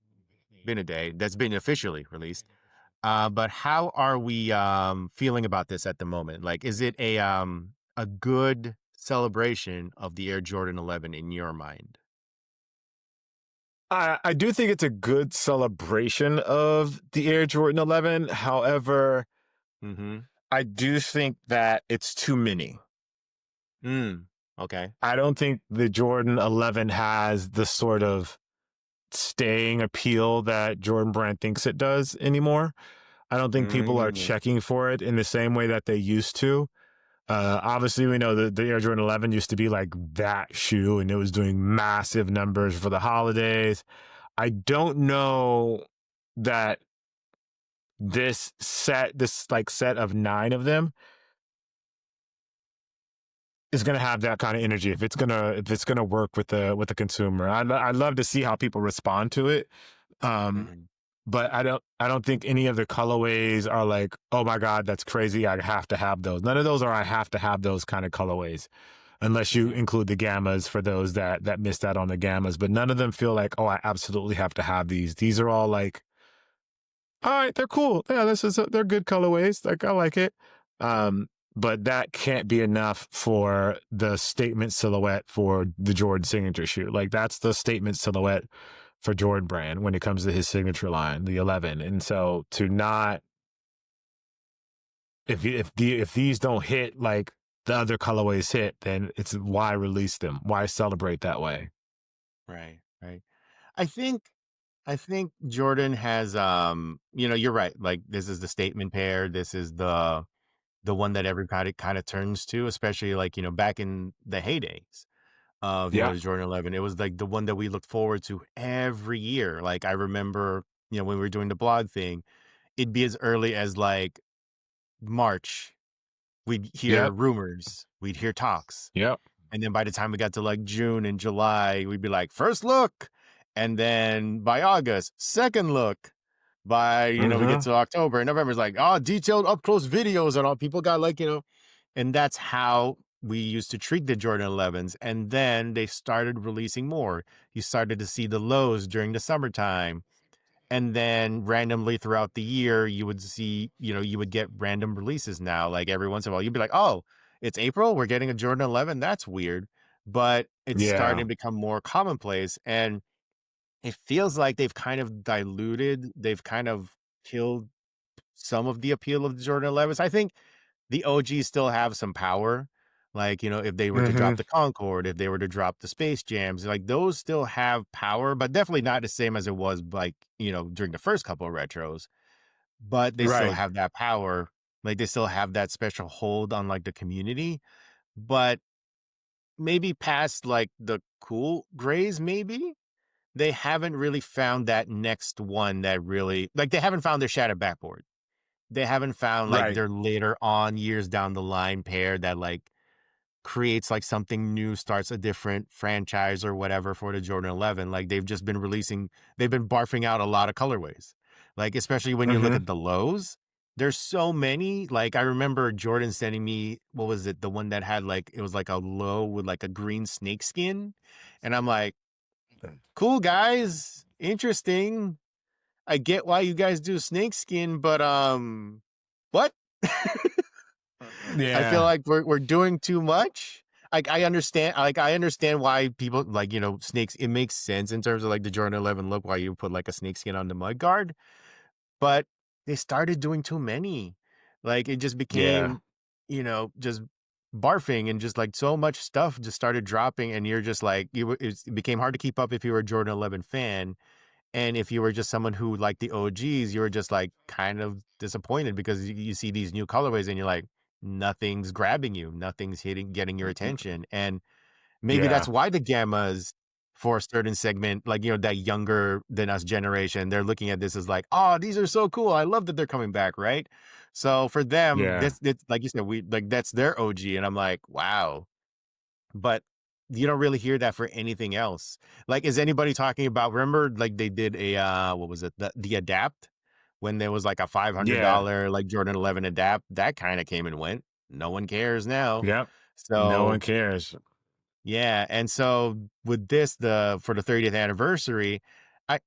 been a day that's been officially released. But how are we feeling about this at the moment? Like, is it a good celebration of the Air Jordan 11 in your mind? I do think it's a good celebration of the Air Jordan 11. However, Mm-hmm. I do think that it's too many. Okay. I don't think the Jordan 11 has the sort of staying appeal that Jordan Brand thinks it does anymore. I don't think people are Mm, checking for it in the same way that they used to. Obviously, we know that the Air Jordan 11 used to be like that shoe and it was doing massive numbers for the holidays. I don't know that this like set of 9 of them is going to have that kind of energy if it's going to work with the consumer. I'd love to see how people respond to it. Um, mm, but I don't think any of the colorways are like, oh my God, that's crazy. I have to have those. None of those are I have to have those kind of colorways, unless you mhm. include the gammas for those that missed out on the gammas. But none of them feel like, oh, I absolutely have to have these. These are all like, all right, they're cool. Yeah, they're good colorways. Like I like it. But that can't be enough for the statement silhouette for the Jordan signature shoe. Like that's the statement silhouette for Jordan Brand when it comes to his signature line, the 11. And so to not if these don't hit like the other colorways hit, then it's why release them? Why celebrate that way? Right, right. I think I think Jordan has you're right. Like, this is the statement pair. This is the one that everybody kind of turns to, especially, like, back in the heydays of, Yeah. the Jordan 11. It was like the one that we looked forward to every year. Like, I remember, when we were doing the blog thing, it'd be as early as, like, March. We'd hear Yep. rumors, we'd hear talks. Yep. And then by the time we got to, like, June and July, we'd be like, first look. And then by August, second look. By, we get Mm-hmm. to October and November, it's like, oh, detailed up close videos and all. People got, like, and that's how we used to treat the Jordan 11s. And then they started releasing more. You started to see the lows during the summertime. And then randomly throughout the year, you would see, you would get random releases now. Like, every once in a while, you'd be like, oh, it's April. We're getting a Jordan 11. That's weird. But it's starting Yeah. to become more commonplace. And it feels like they've kind of killed some of the appeal of the Jordan 11s. I think the OGs still have some power. Like, if they were to Mm-hmm. drop the Concorde, if they were to drop the Space Jams, like, those still have power, but definitely not the same as it was, like, during the first couple of retros. But they still Right. have that power. Like, they still have that special hold on, like, the community. But maybe past, like, the cool grays, maybe they haven't really found that next one that really, like, they haven't found their shattered backboard. They haven't found, like, Right. their later on years down the line pair that, like, creates, like, something new, starts a different franchise or whatever for the Jordan 11. Like, they've been barfing out a lot of colorways. Like, especially when you look Mm-hmm. at the lows, there's so many. Like, I remember Jordan sending me, what was it? The one that had, like, it was like a low with, like, a green snake skin. And I'm like, cool, guys. Interesting. I get why you guys do snakeskin, but what? I feel Yeah. like we're doing too much. I understand why people, like, snakes. It makes sense in terms of, like, the Jordan 11 look, why you put, like, a snakeskin on the mud guard, but they started doing too many. Like, it just Yeah. became, just. barfing and just like so much stuff just started dropping, and you're just like it became hard to keep up if you were a Jordan 11 fan. And if you were just someone who liked the OGs, you were just like kind of disappointed because you see these new colorways and you're like, nothing's grabbing you, nothing's getting your attention. And maybe that's Yeah. why the gammas for a certain segment, like, that younger than us generation, they're looking at this as like, oh, these are so cool. I love that they're coming back, right? So for them, Yeah. this like you said, we like that's their OG. And I'm like, wow. But you don't really hear that for anything else. Like, is anybody talking about, remember, like they did a what was it? The Adapt, when there was like a Yeah. $500 like Jordan 11 Adapt, that kind of came and went. No one cares now. Yep. No one So cares. yeah, and so with this, the for the 30th anniversary, I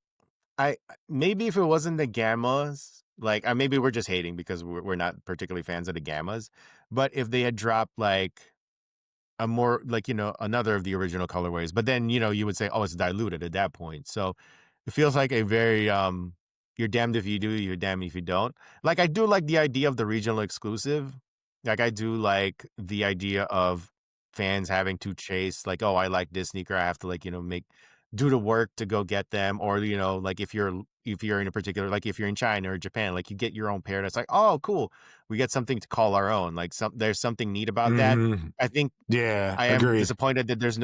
I maybe if it wasn't the Gammas, like, maybe we're just hating because we're not particularly fans of the Gammas, but if they had dropped like a more like, another of the original colorways, but then, you would say, oh, it's diluted at that point. So it feels like a very you're damned if you do, you're damned if you don't. Like, I do like the idea of the regional exclusive. Like, I do like the idea of fans having to chase, like, oh, I like this sneaker, I have to, like, do the work to go get them. Or, like, if you're in a particular, like if you're in China or Japan, like, you get your own pair that's like, oh, cool, we get something to call our own. Like, there's something neat about that. Mhm. I think Yeah, I am agreed. disappointed that there's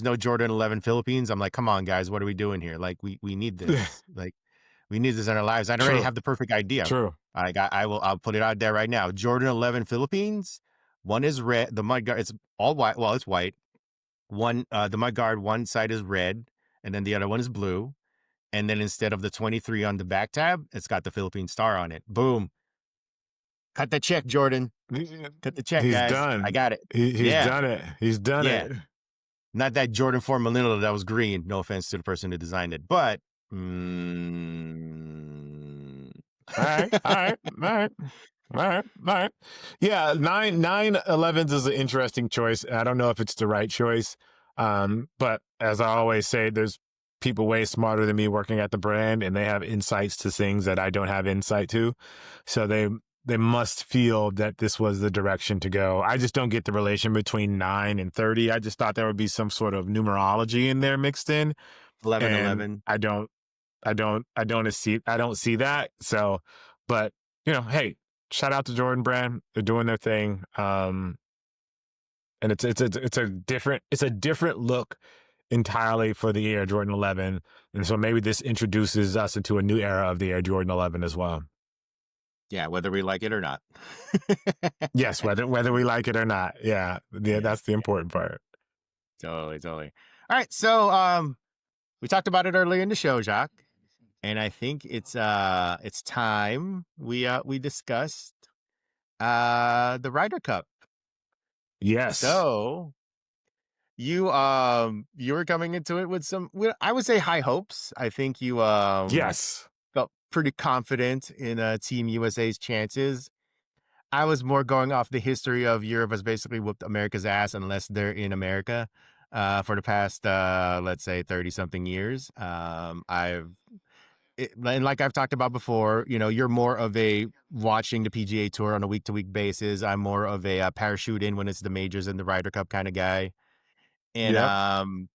no Jordan 11 Philippines. I'm like, come on, guys, what are we doing here? Like, we need this. Like, we need this in our lives. I already True. have the perfect idea. True. I'll put it out there right now. Jordan 11 Philippines. One is red. The mud guard. It's all white. Well, it's white. The mud guard. One side is red, and then the other one is blue. And then instead of the 23 on the back tab, it's got the Philippine star on it. Boom. Cut the check, Jordan. Cut the check, He's guys. I done. got it. He's Yeah. done it. He's done Yeah. it. Not that Jordan 4 Manila that was green. No offense to the person who designed it, but All right. All right. All right. All right. All right. Yeah, 911s is an interesting choice. I don't know if it's the right choice. But as I always say, there's people way smarter than me working at the brand, and they have insights to things that I don't have insight to. So they must feel that this was the direction to go. I just don't get the relation between 9 and 30. I just thought there would be some sort of numerology in there mixed in, 11 and 11. I don't see that. So, but hey, shout out to Jordan Brand. They're doing their thing. And it's a different look entirely for the Air Jordan 11. And so maybe this introduces us into a new era of the Air Jordan 11 as well. Yeah, whether we like it or not. Yes, whether we like it or not. Yeah. Yeah, that's the important part. Totally, totally. All right, so we talked about it earlier in the show, Jacques, and I think it's time we discussed the Ryder Cup. Yes. So you were coming into it with some, I would say, high hopes. I think you Yes. felt pretty confident in Team USA's chances. I was more going off the history of Europe has basically whooped America's ass unless they're in America for the past, let's say, 30 something years. And like I've talked about before, you're more of a watching the PGA Tour on a week to week basis. I'm more of a parachute in when it's the majors and the Ryder Cup kind of guy. And Yep.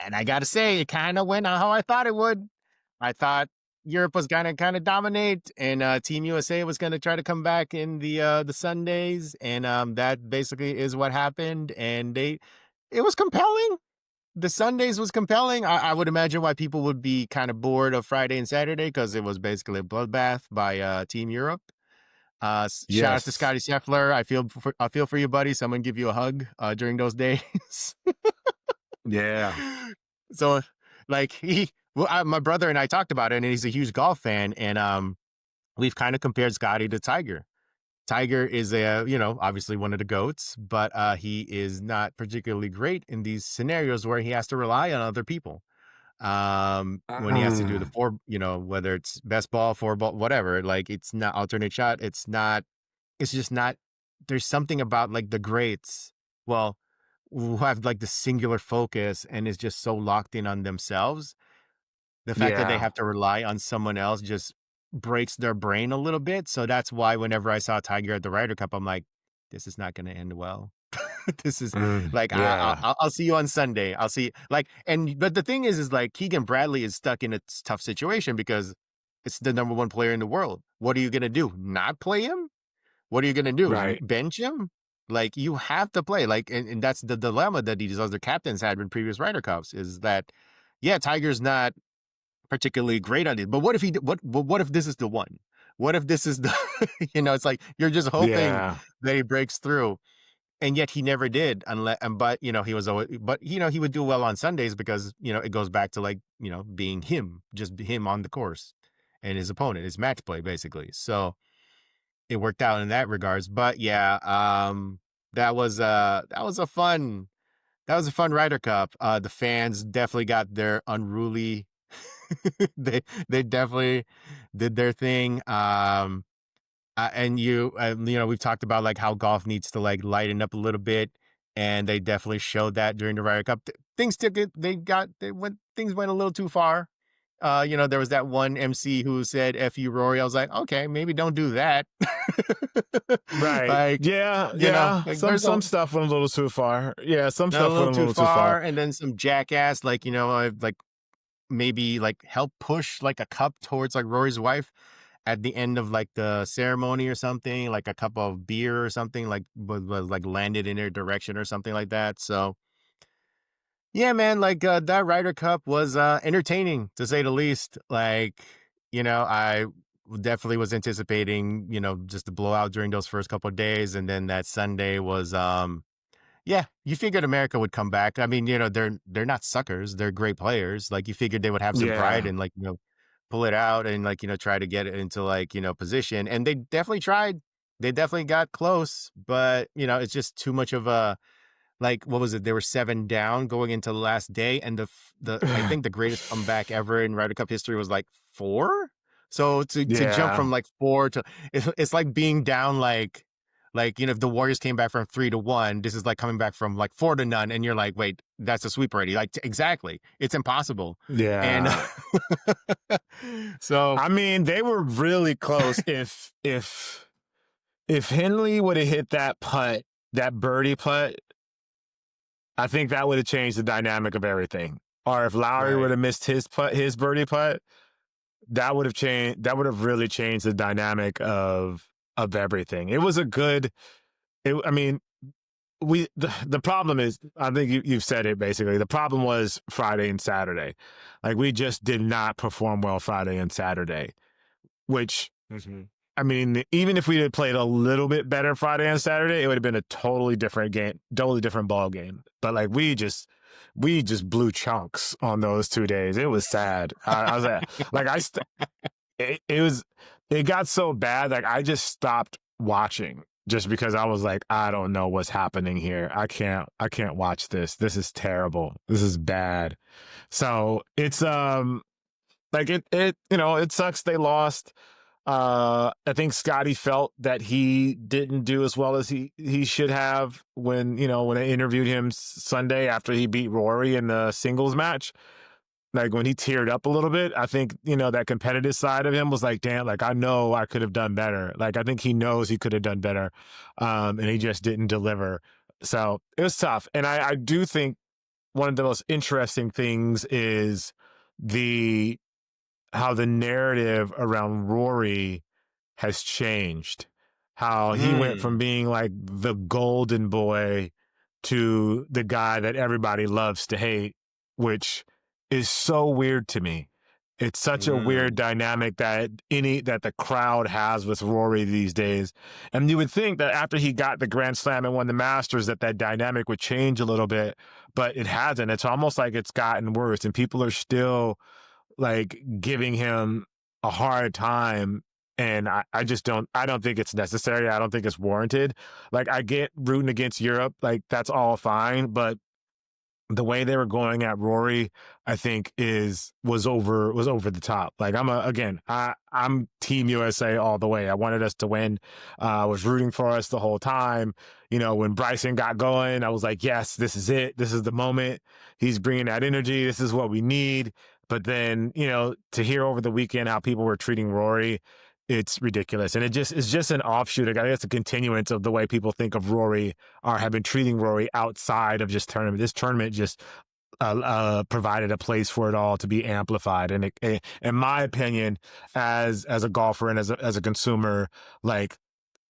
and I got to say, it kind of went how I thought it would. I thought Europe was gonna kind of dominate, and Team USA was gonna try to come back in the Sundays, and that basically is what happened. And it was compelling. The Sundays was compelling. I would imagine why people would be kind of bored of Friday and Saturday because it was basically a bloodbath by Team Europe. Shout out to Yes. Scotty Scheffler. I feel for you, buddy. Someone give you a hug during those days. Yeah. So, like, my brother and I talked about it, and he's a huge golf fan, and we've kind of compared Scotty to Tiger. Tiger is obviously one of the goats, but he is not particularly great in these scenarios where he has to rely on other people. When he has to do the four, whether it's best ball, four ball, whatever, like, it's not alternate shot. It's just not, there's something about like the greats, well, who have like the singular focus and is just so locked in on themselves. The fact that they Yeah. have to rely on someone else just breaks their brain a little bit. So that's why whenever I saw Tiger at the Ryder Cup, I'm like, this is not going to end well. This is like Yeah. I'll see you on Sunday. I'll see like but the thing is like Keegan Bradley is stuck in a tough situation because it's the number one player in the world. What are you gonna do? Not play him? What are you gonna do? Right. Bench him? Like you have to play. Like and that's the dilemma that these other captains had in previous Ryder Cups is that yeah, Tiger's not particularly great on it. But what if what if this is the one? What if this is the it's like you're just hoping Yeah. that he breaks through. And yet he never did unless but he was always but he would do well on Sundays because it goes back to like being him, just him on the course and his opponent, his match play basically. So it worked out in that regards. But yeah, that was a fun Ryder Cup. The fans definitely got their unruly they definitely did their thing. And we've talked about like how golf needs to like lighten up a little bit, and they definitely showed that during the Ryder Cup. Things took it. Things went a little too far. There was that one MC who said "F you, Rory." I was like, okay, maybe don't do that. Right. Like, Yeah. Yeah. like Some stuff went a little too far. Yeah. Some a stuff little went a too little too far. far, and then some jackass like like maybe like help push like a cup towards like Rory's wife at the end of like the ceremony or something, like a cup of beer or something like was like landed in their direction or something like that. So yeah, man, like that Ryder Cup was entertaining to say the least. Like, I definitely was anticipating, just the blowout during those first couple of days. And then that Sunday was yeah, you figured America would come back. I mean, they're not suckers. They're great players. Like you figured they would have some pride Yeah. and like, pull it out and like, try to get it into like, position. And they definitely tried. They definitely got close, but it's just too much of a like what was it? They were 7 down going into the last day, and the I think the greatest comeback ever in Ryder Cup history was like 4. So to jump Yeah. from like 4 to it's like being down like if the Warriors came back from 3-1, this is like coming back from like 4-0, and you're like, wait, that's a sweep already. Like exactly, it's impossible. And Yeah. so I mean, they were really close. If Henley would have hit that putt, that birdie putt, I think that would have changed the dynamic of everything. Or if Lowry would right. have missed his birdie putt, that would have changed. That would have really changed the dynamic of everything. It was a good. I mean, the problem is, I think you've said it basically. The problem was Friday and Saturday. Like we just did not perform well Friday and Saturday, which I mean, even if we had played a little bit better Friday and Saturday, it would have been a totally different game, totally different ball game. But like we just blew chunks on those 2 days. It was sad. I was it got so bad. Like I just stopped watching just because I was like, I don't know what's happening here. I can't watch this. This is terrible. This is bad. So it's like it sucks they lost. I think Scotty felt that he didn't do as well as he should have when I interviewed him Sunday after he beat Rory in the singles match. Like when he teared up a little bit, I think, that competitive side of him was like, damn, like I know I could have done better. Like I think he knows he could have done better. And he just didn't deliver. So it was tough. And I do think one of the most interesting things is how the narrative around Rory has changed. How he went from Mm, being like the golden boy to the guy that everybody loves to hate, which is so weird to me. It's such a weird mm, dynamic that the crowd has with Rory these days. And you would think that after he got the Grand Slam and won the Masters that dynamic would change a little bit, but it hasn't. It's almost like it's gotten worse and people are still like giving him a hard time. And I don't think it's necessary. I don't think it's warranted. Like I get rooting against Europe, like that's all fine. But the way they were going at Rory, I think was over the top. Like I'm Team USA all the way. I wanted us to win. I was rooting for us the whole time. When Bryson got going, I was like, yes, this is it. This is the moment. He's bringing that energy. This is what we need. But then, to hear over the weekend how people were treating Rory, it's ridiculous, and it's just an offshoot. I guess it's a continuance of the way people think of Rory or have been treating Rory outside of just tournament. This tournament just provided a place for it all to be amplified. And in my opinion, as a golfer and as a consumer, like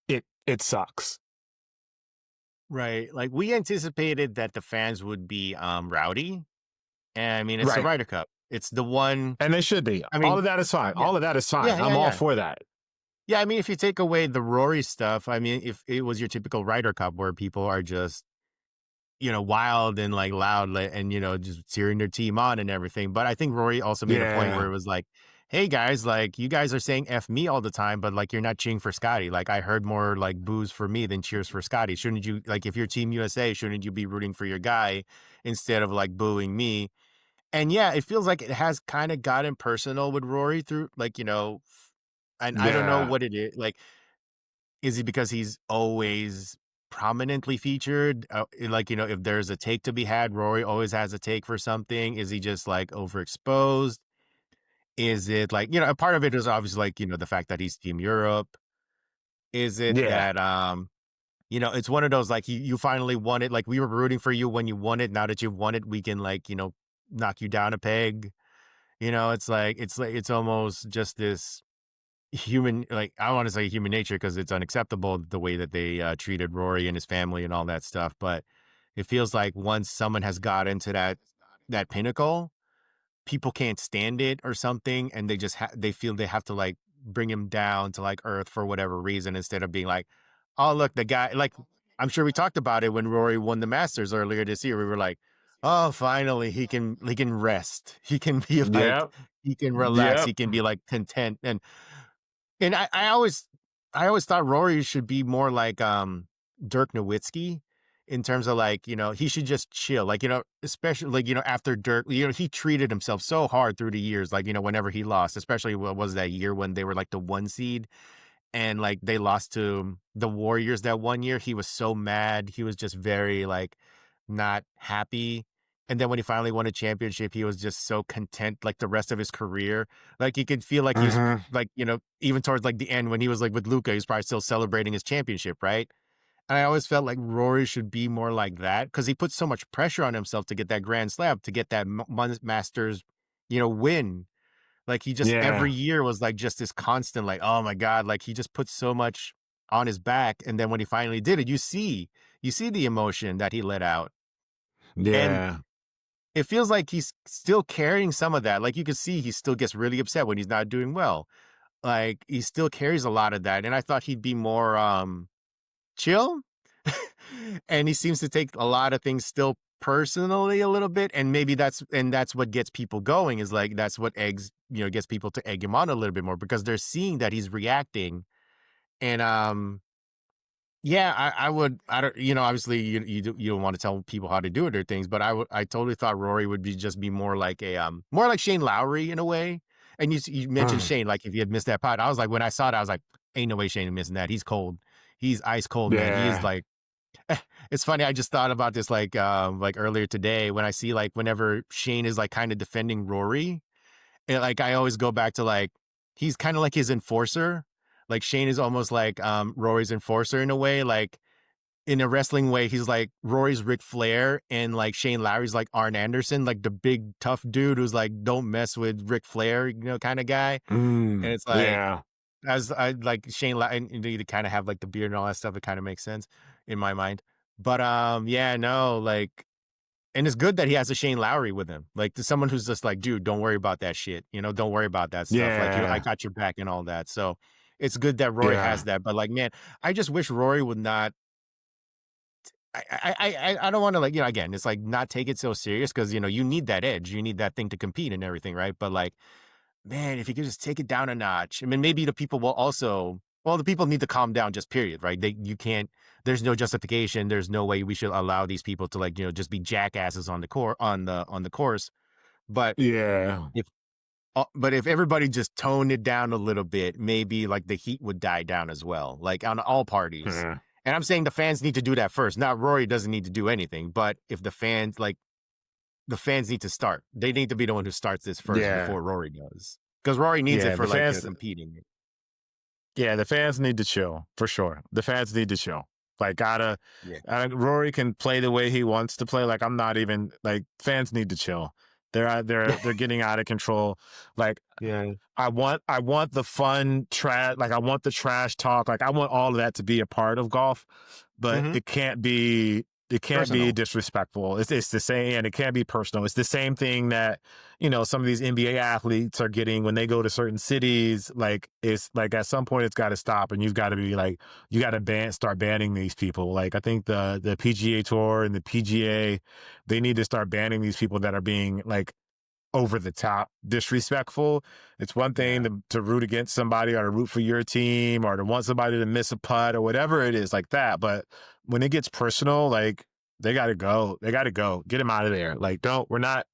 it sucks. Right. Like we anticipated that the fans would be rowdy. And I mean, it's the Right. Ryder Cup. It's the one. And they should be. I All mean, of that is fine. yeah, All of that is fine. yeah, yeah, I'm all yeah. for that. Yeah, I mean, if you take away the Rory stuff, I mean, if it was your typical Ryder Cup where people are just, wild and like loud and, just cheering their team on and everything. But I think Rory also made a point where Yeah. it was like, hey guys, like you guys are saying F me all the time, but like you're not cheering for Scotty. Like I heard more like boos for me than cheers for Scotty. Shouldn't you, like if you're Team USA, shouldn't you be rooting for your guy instead of like booing me? And yeah, it feels like it has kind of gotten personal with Rory through like, and I don't know Yeah. what it is. Like, is it because he's always prominently featured? Like, if there's a take to be had, Rory always has a take for something. Is he just like overexposed? Is it like, a part of it is obviously like, the fact that he's Team Europe. Is it Yeah. that, it's one of those like you finally won it. Like we were rooting for you when you won it. Now that you've won it, we can like, knock you down a peg. It's almost just this human, like I want to say human nature because it's unacceptable the way that they treated Rory and his family and all that stuff. But it feels like once someone has got into that pinnacle, people can't stand it or something, and they feel they have to like bring him down to like earth for whatever reason instead of being like, oh look, the guy. Like I'm sure we talked about it when Rory won the Masters earlier this year. We were like, oh, finally he can rest. He can be like Yep. he can relax. Yep. He can be like content and I always thought Rory should be more like Dirk Nowitzki in terms of like, he should just chill. Like, especially like, after Dirk, he treated himself so hard through the years, like, whenever he lost, especially what was that year when they were like the 1 seed and like they lost to the Warriors that one year. He was so mad. He was just very like not happy. And then when he finally won a championship, he was just so content like the rest of his career. Like you could feel like he was Hmm. like, even towards like the end when he was like with Luca, he was probably still celebrating his championship, right? And I always felt like Rory should be more like that because he put so much pressure on himself to get that Grand Slam, to get that Masters, win. Like he just every Yeah. year was like just this constant, like, oh my God, like he just put so much on his back. And then when he finally did it, you see the emotion that he let out. And Yeah. it feels like he's still carrying some of that. Like you can see he still gets really upset when he's not doing well. Like he still carries a lot of that. And I thought he'd be more chill. And he seems to take a lot of things still personally a little bit. And maybe that's what gets people going is like that's what gets people to egg him on a little bit more because they're seeing that he's reacting. And yeah, I would. I don't. Obviously, you don't want to tell people how to do it or things, but I totally thought Rory would be more like more like Shane Lowry in a way. And you mentioned Mm. Shane, like if you had missed that pot, I was like when I saw it, I was like, ain't no way Shane is missing that. He's cold. He's ice cold, man. He is Yeah. like. It's funny. I just thought about this like earlier today when I see like whenever Shane is like kind of defending Rory, like I always go back to like he's kind of like his enforcer. Like Shane is almost like Rory's enforcer in a way. Like in a wrestling way, he's like Rory's Ric Flair and like Shane Lowry's like Arn Anderson, like the big tough dude who's like don't mess with Ric Flair, kind of guy. And Mm. it's like Yeah. as I like Shane Lowry, and you kind of have like the beard and all that stuff. It kind of makes sense in my mind. But yeah, no, like and it's good that he has a Shane Lowry with him. Like to someone who's just like, dude, don't worry about that shit. Don't worry about that stuff. Like I Yeah. got your back and all that. So it's good that Rory Yeah. has that. But like, man, I just wish Rory would not. I don't want to like again. It's like not take it so serious because you need that edge. You need that thing to compete and everything, right? But like, man, if you could just take it down a notch. I mean, maybe the people will also. Well, the people need to calm down. Just period, right? You can't. There's no justification. There's no way we should allow these people to like just be jackasses on the on the course. But Yeah. if if everybody just toned it down a little bit, maybe like the heat would die down as well, like on all parties. Yeah. And I'm saying the fans need to do that first. Not Rory doesn't need to do anything, but if the fans need to start, they need to be the one who starts this first Yeah. before Rory does, because Rory needs it Yeah. for The like fans. competing. Yeah, the fans need to chill for sure. The fans need to chill. Like, Yeah. Rory can play the way he wants to play. Like, I'm not even like fans need to chill. They're getting out of control. Like, Yeah. I want the fun trash. Like, I want the trash talk. Like, I want all of that to be a part of golf, but Hmm. it can't be Personal. disrespectful. It's the same, and it can't be personal. It's the same thing that some of these NBA athletes are getting when they go to certain cities. Like, it's like at some point it's got to stop, and you've got to be like, you got to start banning these people. Like, I think the PGA Tour and the PGA, they need to start banning these people that are being like over the top disrespectful. It's one thing Yeah. to root against somebody or to root for your team or to want somebody to miss a putt or whatever it is like that. But when it gets personal, like they got to go. They got to go. Get them out of there. Like, don't, we're not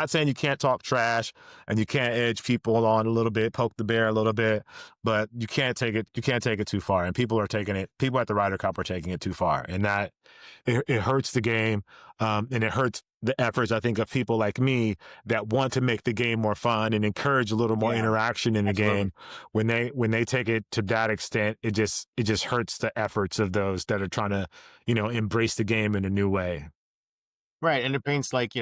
saying you can't talk trash and you can't edge people on a little bit, poke the bear a little bit, but you can't take it too far. And people at the Ryder Cup are taking it too far. And that, it hurts the game. And it hurts the efforts, I think, of people like me that want to make the game more fun and encourage a little more Yeah. interaction in the Absolutely. game. When they take it to that extent, it just hurts the efforts of those that are trying to, embrace the game in a new way. Right. And it paints like,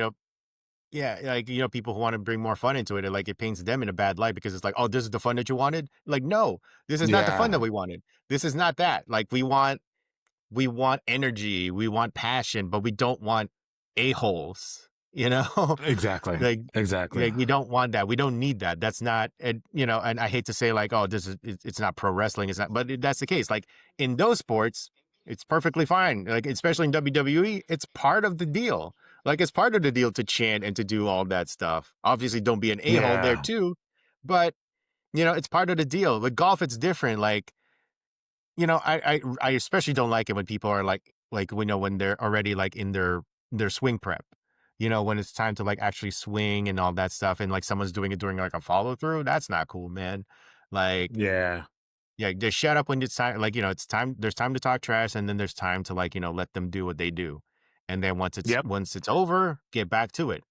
yeah, like, people who want to bring more fun into it, and like it paints them in a bad light because it's like, oh, this is the fun that you wanted. Like, no, this is not the fun that Yeah, we wanted. This is not that. Like, we want energy, we want passion, but we don't want a-holes, you know? exactly. Like Exactly. we don't want that. We don't need that. That's not, and and I hate to say like, oh, this is it's not pro wrestling. It's not, but that's the case. Like in those sports, it's perfectly fine. Like especially in WWE, it's part of the deal. Like it's part of the deal to chant and to do all that stuff. Obviously, don't be an a-hole there Yeah. too, but it's part of the deal. With golf, it's different. Like I especially don't like it when people are like we know when they're already like in their swing prep. When it's time to like actually swing and all that stuff, and like someone's doing it during like a follow through. That's not cool, man. Like, Yeah. yeah, just shut up when it's time. Like, it's time. There's time to talk trash, and then there's time to like let them do what they do, and then Yep. once it's over, get back to it.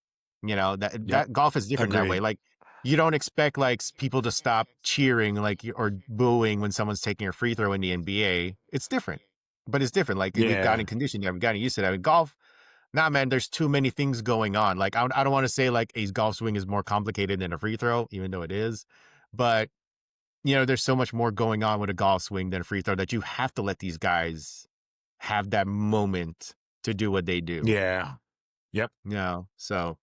Yep. That golf is different that way. Agreed. Like, you don't expect like people to stop cheering like or booing when someone's taking a free throw in the NBA. It's different, but it's different. Like we've gotten Yeah. conditioned, we've gotten used to that. With golf, nah, man, there's too many things going on. Like I don't want to say like a golf swing is more complicated than a free throw, even though it is, but there's so much more going on with a golf swing than a free throw that you have to let these guys have that moment to do what they do. Yeah. Yep. So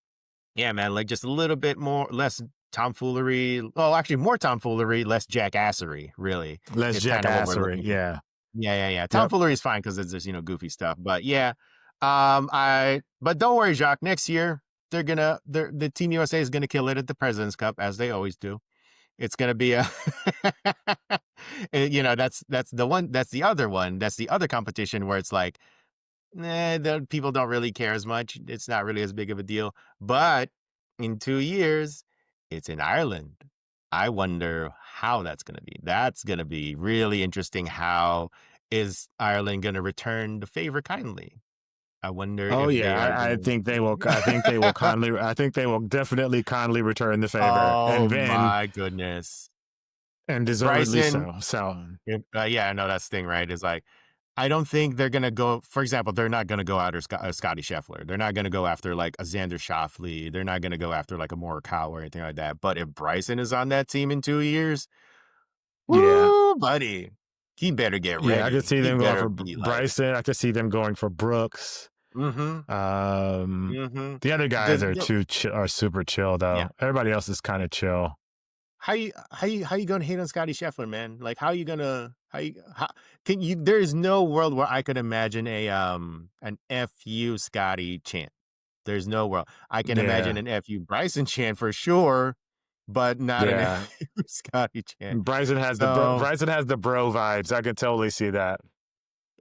yeah, man, like just a little bit more, less tomfoolery. Well, actually, more tomfoolery, less jackassery. Really, Less is kind of what we're jackassery. looking for. Yeah. Yeah, yeah, yeah. Yep. Tomfoolery is fine because it's just goofy stuff. But yeah, but don't worry, Jacques. Next year the Team USA is gonna kill it at the President's Cup as they always do. It's gonna be a, that's the one. That's the other one. That's the other competition where it's like, the people don't really care as much. It's not really as big of a deal. But in 2 years, it's in Ireland. I wonder how that's gonna be. That's gonna be really interesting. How is Ireland gonna return the favor kindly? I wonder Oh if they yeah, are I gonna. think they will. I think they will kindly. I think they will definitely kindly return the favor, Oh my goodness. and deservedly Bryson. so. So Yeah, I know that's the thing, right? Is like, I don't think they're gonna go. For example, they're not gonna go after Scotty Scheffler. They're not gonna go after like a Xander Schauffele. They're not gonna go after like a Morikawa or anything like that. But if Bryson is on that team in 2 years, yeah, woo, buddy, he better get yeah, I could ready. see He them going better for be like, Bryson. I could see them going for Brooks. mm-hmm, Um, mm-hmm. the other guys are are super chill Yeah. though. Everybody else is kind of chill. How you gonna hate on Scotty Scheffler, man? Like, how you gonna how can you? There is no world where I could imagine an "fu Scotty" chant. There's no world. I can imagine Yeah, an "fu Bryson" chant for sure, but not an yeah. "fu Scotty" chant. So, Bryson has the bro vibes. I can totally see that.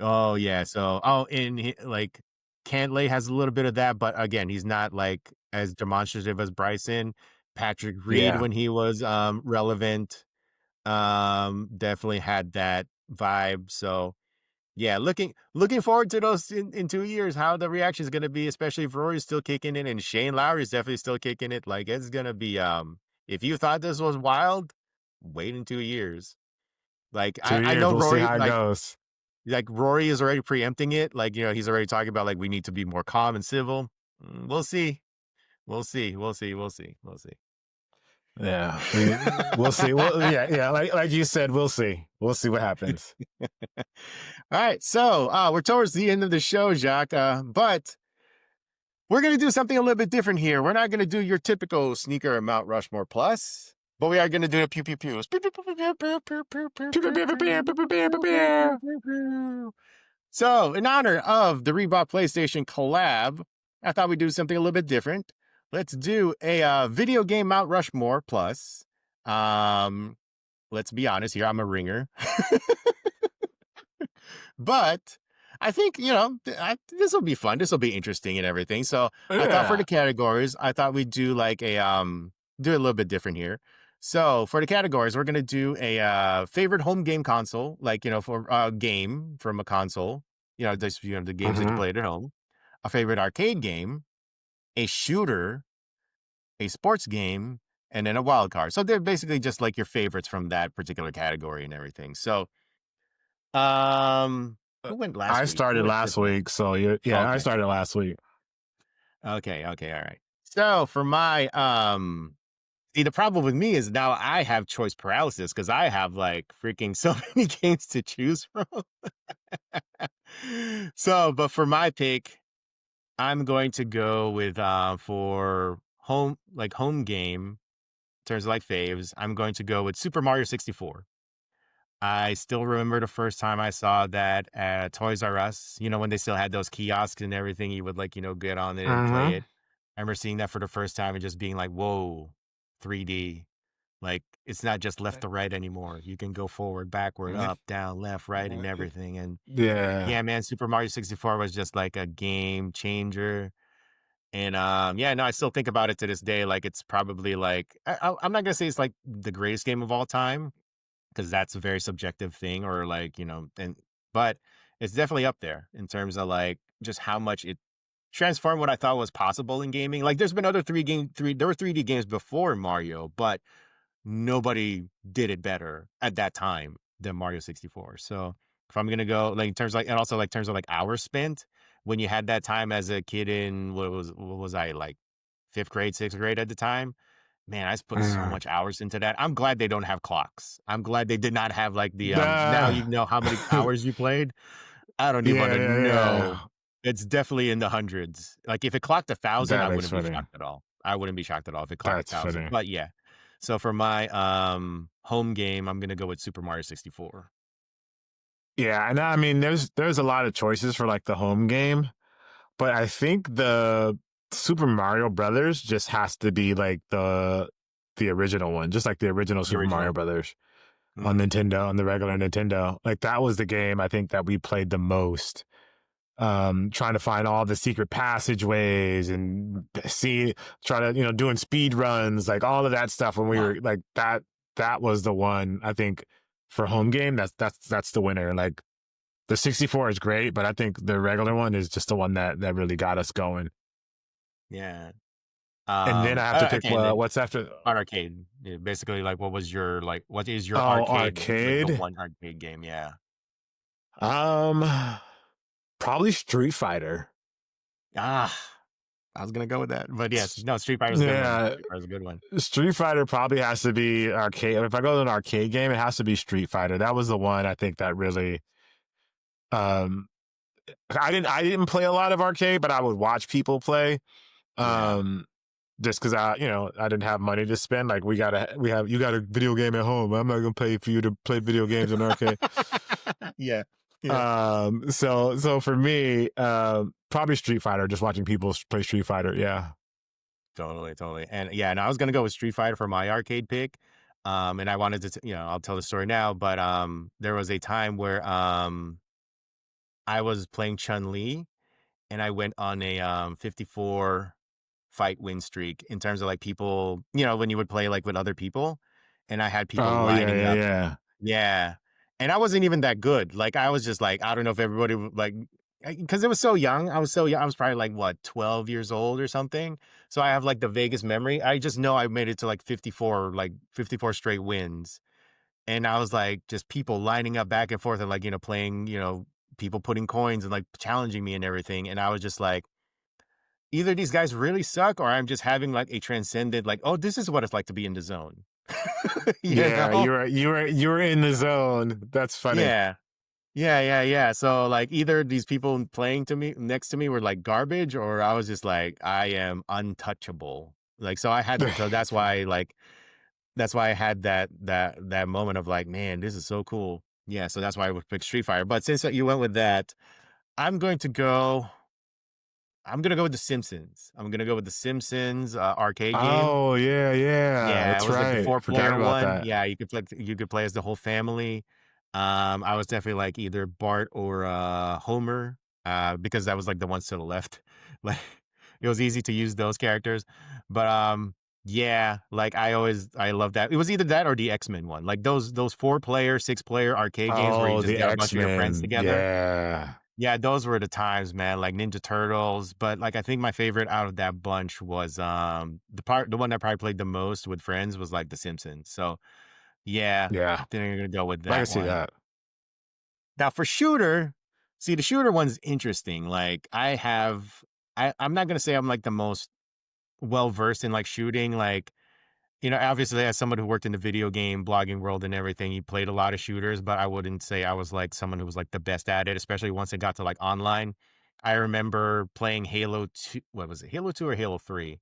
oh yeah, so and like Cantlay has a little bit of that, but again, he's not like as demonstrative as Bryson. Patrick Reed Yeah, when he was relevant. Definitely had that vibe. So yeah, looking forward to those in 2 years, how the reaction is gonna be, especially if Rory's still kicking it and Shane Lowry is definitely still kicking it. Like it's gonna be if you thought this was wild, wait in 2 years. Like, 2 years. know We'll see Rory, how it goes. like Rory is already preempting it. Like, he's already talking about like we need to be more calm and civil. We'll see. We'll see. We'll see. We'll see. We'll see. Yeah, we'll see. Well, yeah. Like you said, we'll see. We'll see what happens. All right. So we're towards the end of the show, Jacques. But we're going to do something a little bit different here. We're not going to do your typical sneaker Mount Rushmore plus, but we are going to do a pew pew pew. So, in honor of the Reebok PlayStation collab, I thought we'd do something a little bit different. Let's do a video game Mount Rushmore plus. Let's be honest here, I'm a ringer. But I think, this will be fun. This will be interesting and everything. So I thought for the categories, I thought we'd do like do it a little bit different here. So for the categories, we're going to do a favorite home game console, like, for a game from a console, just, the games that you played at home, a favorite arcade game, a shooter, a sports game, and then a wild card. So they're basically just like your favorites from that particular category and everything. So, who went last I week? started last week, so yeah, Okay. I started last week. Okay, all right. So for my see, the problem with me is now I have choice paralysis because I have like freaking so many games to choose from. So, but for my pick, I'm going to go with for home game in terms of like faves, I'm going to go with Super Mario 64. I still remember the first time I saw that at Toys R Us, when they still had those kiosks and everything, you would like, get on it and play it. I remember seeing that for the first time and just being like, whoa, 3D. Like, it's not just left to right anymore. You can go forward, backward, up, down, left, right, and everything. And yeah, man, Super Mario 64 was just like a game changer. And I still think about it to this day. Like, it's probably like, I'm not going to say it's like the greatest game of all time, because that's a very subjective thing, or like, but it's definitely up there in terms of like just how much it transformed what I thought was possible in gaming. Like, there's been other there were 3D games before Mario, but nobody did it better at that time than Mario 64. So if I'm gonna go like in terms of like, and also like terms of like hours spent when you had that time as a kid in what was I like 5th grade, 6th grade at the time. Man, I put so much hours into that. I'm glad they don't have clocks. I'm glad they did not have like the now you know how many hours you played. I don't even want to know. It's definitely in the hundreds. Like if it clocked 1,000, I wouldn't be shocked at all. I wouldn't be shocked at all if it clocked 1,000. But yeah. So for my home game, I'm gonna go with Super Mario 64. Yeah, and I mean, there's a lot of choices for like the home game, but I think the Super Mario Brothers just has to be like the original one, just like the original Super Mario Brothers on Nintendo, on the regular Nintendo. Like that was the game I think that we played the most. Trying to find all the secret passageways and doing speed runs, like all of that stuff when we were like that was the one I think for home game. That's the winner. Like the 64 is great, but I think the regular one is just the one that really got us going. Yeah. And then I have to pick what's after arcade. Yeah, basically, like what is your arcade? Arcade? Like the one arcade game, yeah. Probably Street Fighter. I was gonna go with that, but yes, no, Street Fighter's a good one. Street Fighter's a good one. Street Fighter probably has to be arcade. If I go to an arcade game, it has to be Street Fighter. That was the one I think that really. I didn't play a lot of arcade, but I would watch people play. Just because I didn't have money to spend. Like you got a video game at home. I'm not gonna pay for you to play video games in arcade. Yeah. So for me, probably Street Fighter. Just watching people play Street Fighter. Yeah. Totally. And yeah, and I was gonna go with Street Fighter for my arcade pick. And I wanted to, I'll tell the story now, but there was a time where I was playing Chun-Li, and I went on a 54 fight win streak in terms of like people, when you would play like with other people, and I had people lining up. Yeah. And I wasn't even that good. Like I was just like, I don't know if everybody like, because it was so young. I was so young. I was probably like what, 12 years old or something. So I have like the vaguest memory. I just know I made it to like 54 straight wins. and I was like, just people lining up back and forth and like, playing, people putting coins and like challenging me and everything. And I was just like, either these guys really suck or I'm just having like a transcended, like, oh, this is what it's like to be in the zone. you Yeah, know? you were in the zone. That's funny. Yeah. Yeah, yeah, yeah. So like either these people playing to me next to me were like garbage, or I was just like, I am untouchable. Like so I had so that's why I had that moment of like, man, this is so cool. Yeah, so that's why I would pick Street Fighter. But since you went with that, I'm going to go I'm gonna go with The Simpsons. I'm gonna go with The Simpsons arcade game. Oh yeah, yeah. Yeah, it That's was like the right. Forgot four-player about one. that. Yeah, you could play as the whole family. I was definitely like either Bart or Homer, because that was like the ones to the left. Like it was easy to use those characters. But yeah, like I love that. It was either that or the X-Men one. Like those four-player, six-player arcade games where you Oh, just the get a bunch of your friends X-Men. together. Yeah. Yeah, those were the times, man, like Ninja Turtles, but, like, I think my favorite out of that bunch was, the one I probably played the most with friends was, like, The Simpsons, so, yeah, Yeah. I think I'm gonna go with I can that see one. that. Now for shooter, see, the shooter one's interesting, like, I'm not gonna say I'm, like, the most well-versed in, like, shooting, like, obviously, as someone who worked in the video game blogging world and everything, he played a lot of shooters, but I wouldn't say I was like someone who was like the best at it, especially once it got to like online. I remember playing Halo 2, what was it, Halo 2 or Halo 3,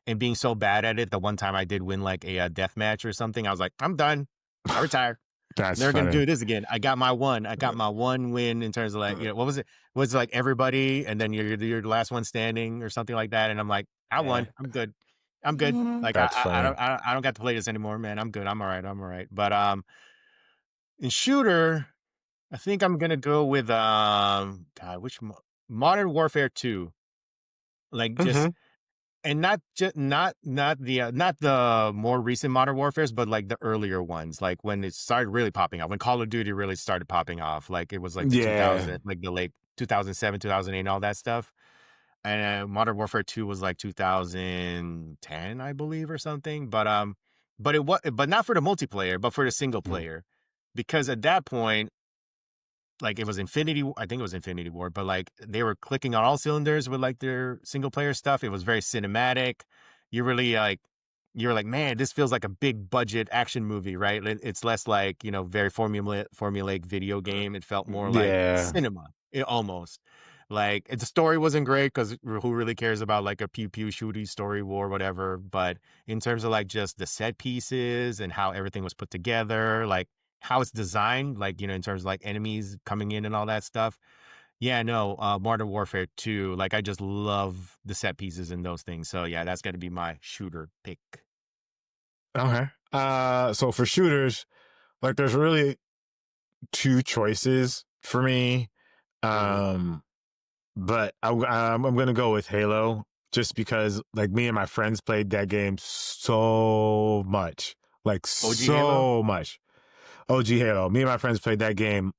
and being so bad at it. The one time I did win like a death match or something, I was like, I'm done. I retire. That's Never gonna funny. do this again. I got my one. I got my one win in terms of like, what was it? Was it like everybody, and then you're the last one standing or something like that? And I'm like, I won. I'm good. I'm good. Like That's funny. I don't got to play this anymore, man. I'm good. I'm all right. I'm all right. But in shooter, I think I'm gonna go with God, Modern Warfare 2. Like just Hmm. and not just not the more recent Modern Warfares, but like the earlier ones, like when it started really popping off, when Call of Duty really started popping off, like it was like the Yeah. 2000, like the late 2007, 2008, and all that stuff. And Modern Warfare 2 was like 2010, I believe, or something. But not for the multiplayer, but for the single player, because at that point like it was I think it was Infinity War, but like they were clicking on all cylinders with like their single player stuff. It was very cinematic. You really like you're like, man, this feels like a big budget action movie, right? It's less like, very formulaic video game. It felt more like Yeah. cinema, almost. Like the story wasn't great because who really cares about like a pew pew shooty story war, whatever. But in terms of like just the set pieces and how everything was put together, like how it's designed, like, in terms of like enemies coming in and all that stuff. Yeah, no, Modern Warfare 2, like I just love the set pieces and those things. So yeah, that's gonna be my shooter pick. Okay. So for shooters, like there's really two choices for me. Hmm. Um, but I'm gonna go with Halo just because like me and my friends played that game so much, like OG Halo? so much. OG Halo. Me and my friends played that game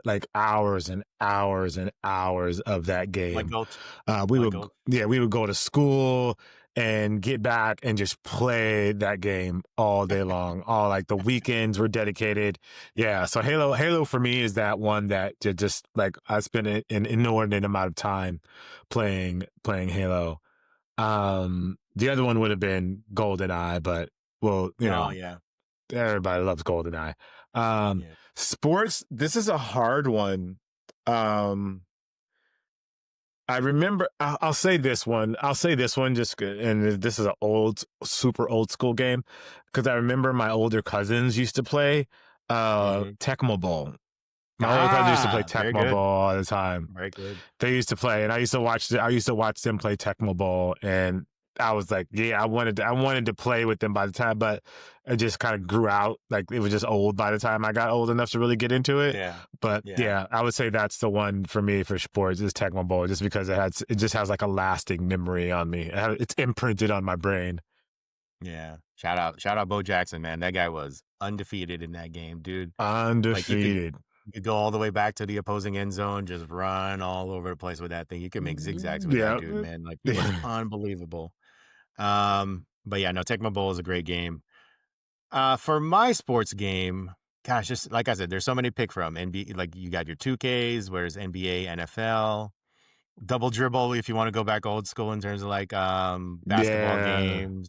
like hours and hours and hours of that My game. goat. We My would, goat. yeah, we would go to school and get back and just play that game all day long. All like the weekends were dedicated. Yeah. So Halo for me is that one that just like I spent an inordinate amount of time playing Halo. The other one would have been GoldenEye, but well, Oh yeah. everybody loves GoldenEye. Um, Yeah. sports, this is a hard one. Um, I remember, I'll say this one. I'll say this one and this is an super old school game because I remember my older cousins used to play Hmm. Tecmo Bowl. My older cousins used to play Very Tecmo good. Bowl all the time. Very good. They used to play, and I used to watch them play Tecmo Bowl, and I was like, yeah, I wanted to play with them by the time, but it just kind of grew out. Like it was just old by the time I got old enough to really get into it. Yeah. But Yeah. yeah, I would say that's the one for me for sports is Tecmo Bowl, just because it just has like a lasting memory on me. It's imprinted on my brain. Yeah. Shout out Bo Jackson, man. That guy was undefeated in that game, dude. Like Undefeated. you could go all the way back to the opposing end zone, just run all over the place with that thing. You could make zigzags with that Yeah. dude, man. Like he was unbelievable. But yeah, no, Tecmo Bowl is a great game. For my sports game, gosh, just like I said, there's so many to pick from. NBA, like you got your 2Ks, whereas NBA, NFL, double dribble if you want to go back old school in terms of like basketball Yeah. games.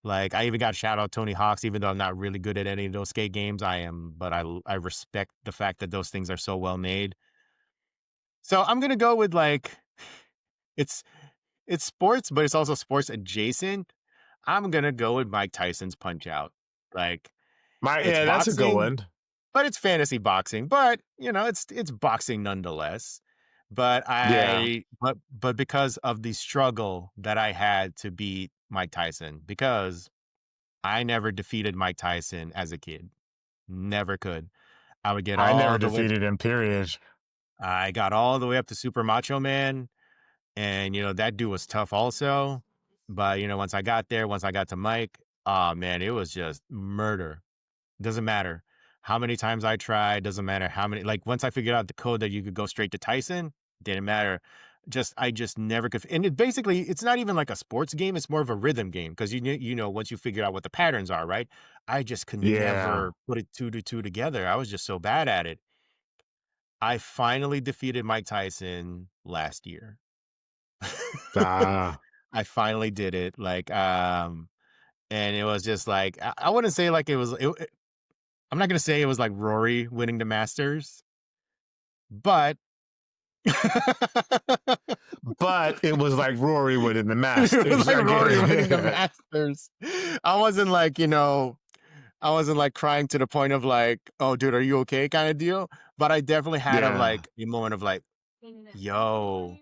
Like I even got shout out Tony Hawk's, even though I'm not really good at any of those skate games. I am, but I respect the fact that those things are so well made. So I'm gonna go with like it's it's sports, but it's also sports adjacent. I'm gonna go with Mike Tyson's Punch Out. Like it's Yeah, that's a good boxing, one. but it's fantasy boxing. But you know, it's boxing nonetheless. But Yeah. but because of the struggle that I had to beat Mike Tyson, because I never defeated Mike Tyson as a kid. Never could. I would get I never all the way defeated him, period. I got all the way up to Super Macho Man, and, you know, that dude was tough also. But, you know, once I got there, once I got to Mike, oh man, it was just murder. Doesn't matter how many times I tried, doesn't matter how many, like once I figured out the code that you could go straight to Tyson, didn't matter. I just never could. And it basically, it's not even like a sports game. It's more of a rhythm game. Cause you know, once you figure out what the patterns are, right? I just could Yeah. never put it two to two together. I was just so bad at it. I finally defeated Mike Tyson last year. Ah. I finally did it. Like, and it was just like, I wouldn't say like I'm not gonna say it was like Rory winning the Masters, but But it was like Rory winning the it was Masters. like I get Rory winning the it. Masters. I wasn't like, you know, I wasn't like crying to the point of like, "Oh, dude, are you okay?" kind of deal. But I definitely had Yeah. a moment of like, "Yo,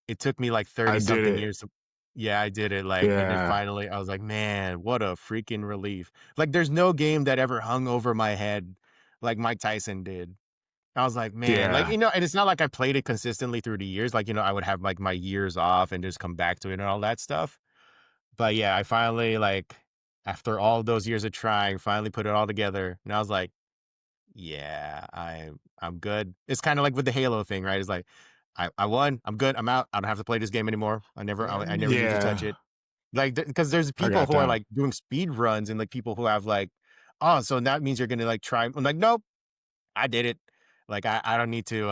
it took me like I 30 did something it. years to." Yeah, I did it. Like, and then Yeah. finally, I was like, "Man, what a freaking relief!" Like, there's no game that ever hung over my head like Mike Tyson did. I was like, man, like, Yeah. you know, and it's not like I played it consistently through the years. Like, you know, I would have like my years off and just come back to it and all that stuff. But yeah, I finally like after all those years of trying, finally put it all together. And I was like, yeah, I'm good. It's kind of like with the Halo thing, right? It's like I won, I'm good, I'm out. I don't have to play this game anymore. I never need to touch Yeah. it. Like because there's I people got who are that. like doing speed runs and like people who have like, oh, so that means you're gonna like try. I'm like, nope, I did it. Like I don't need to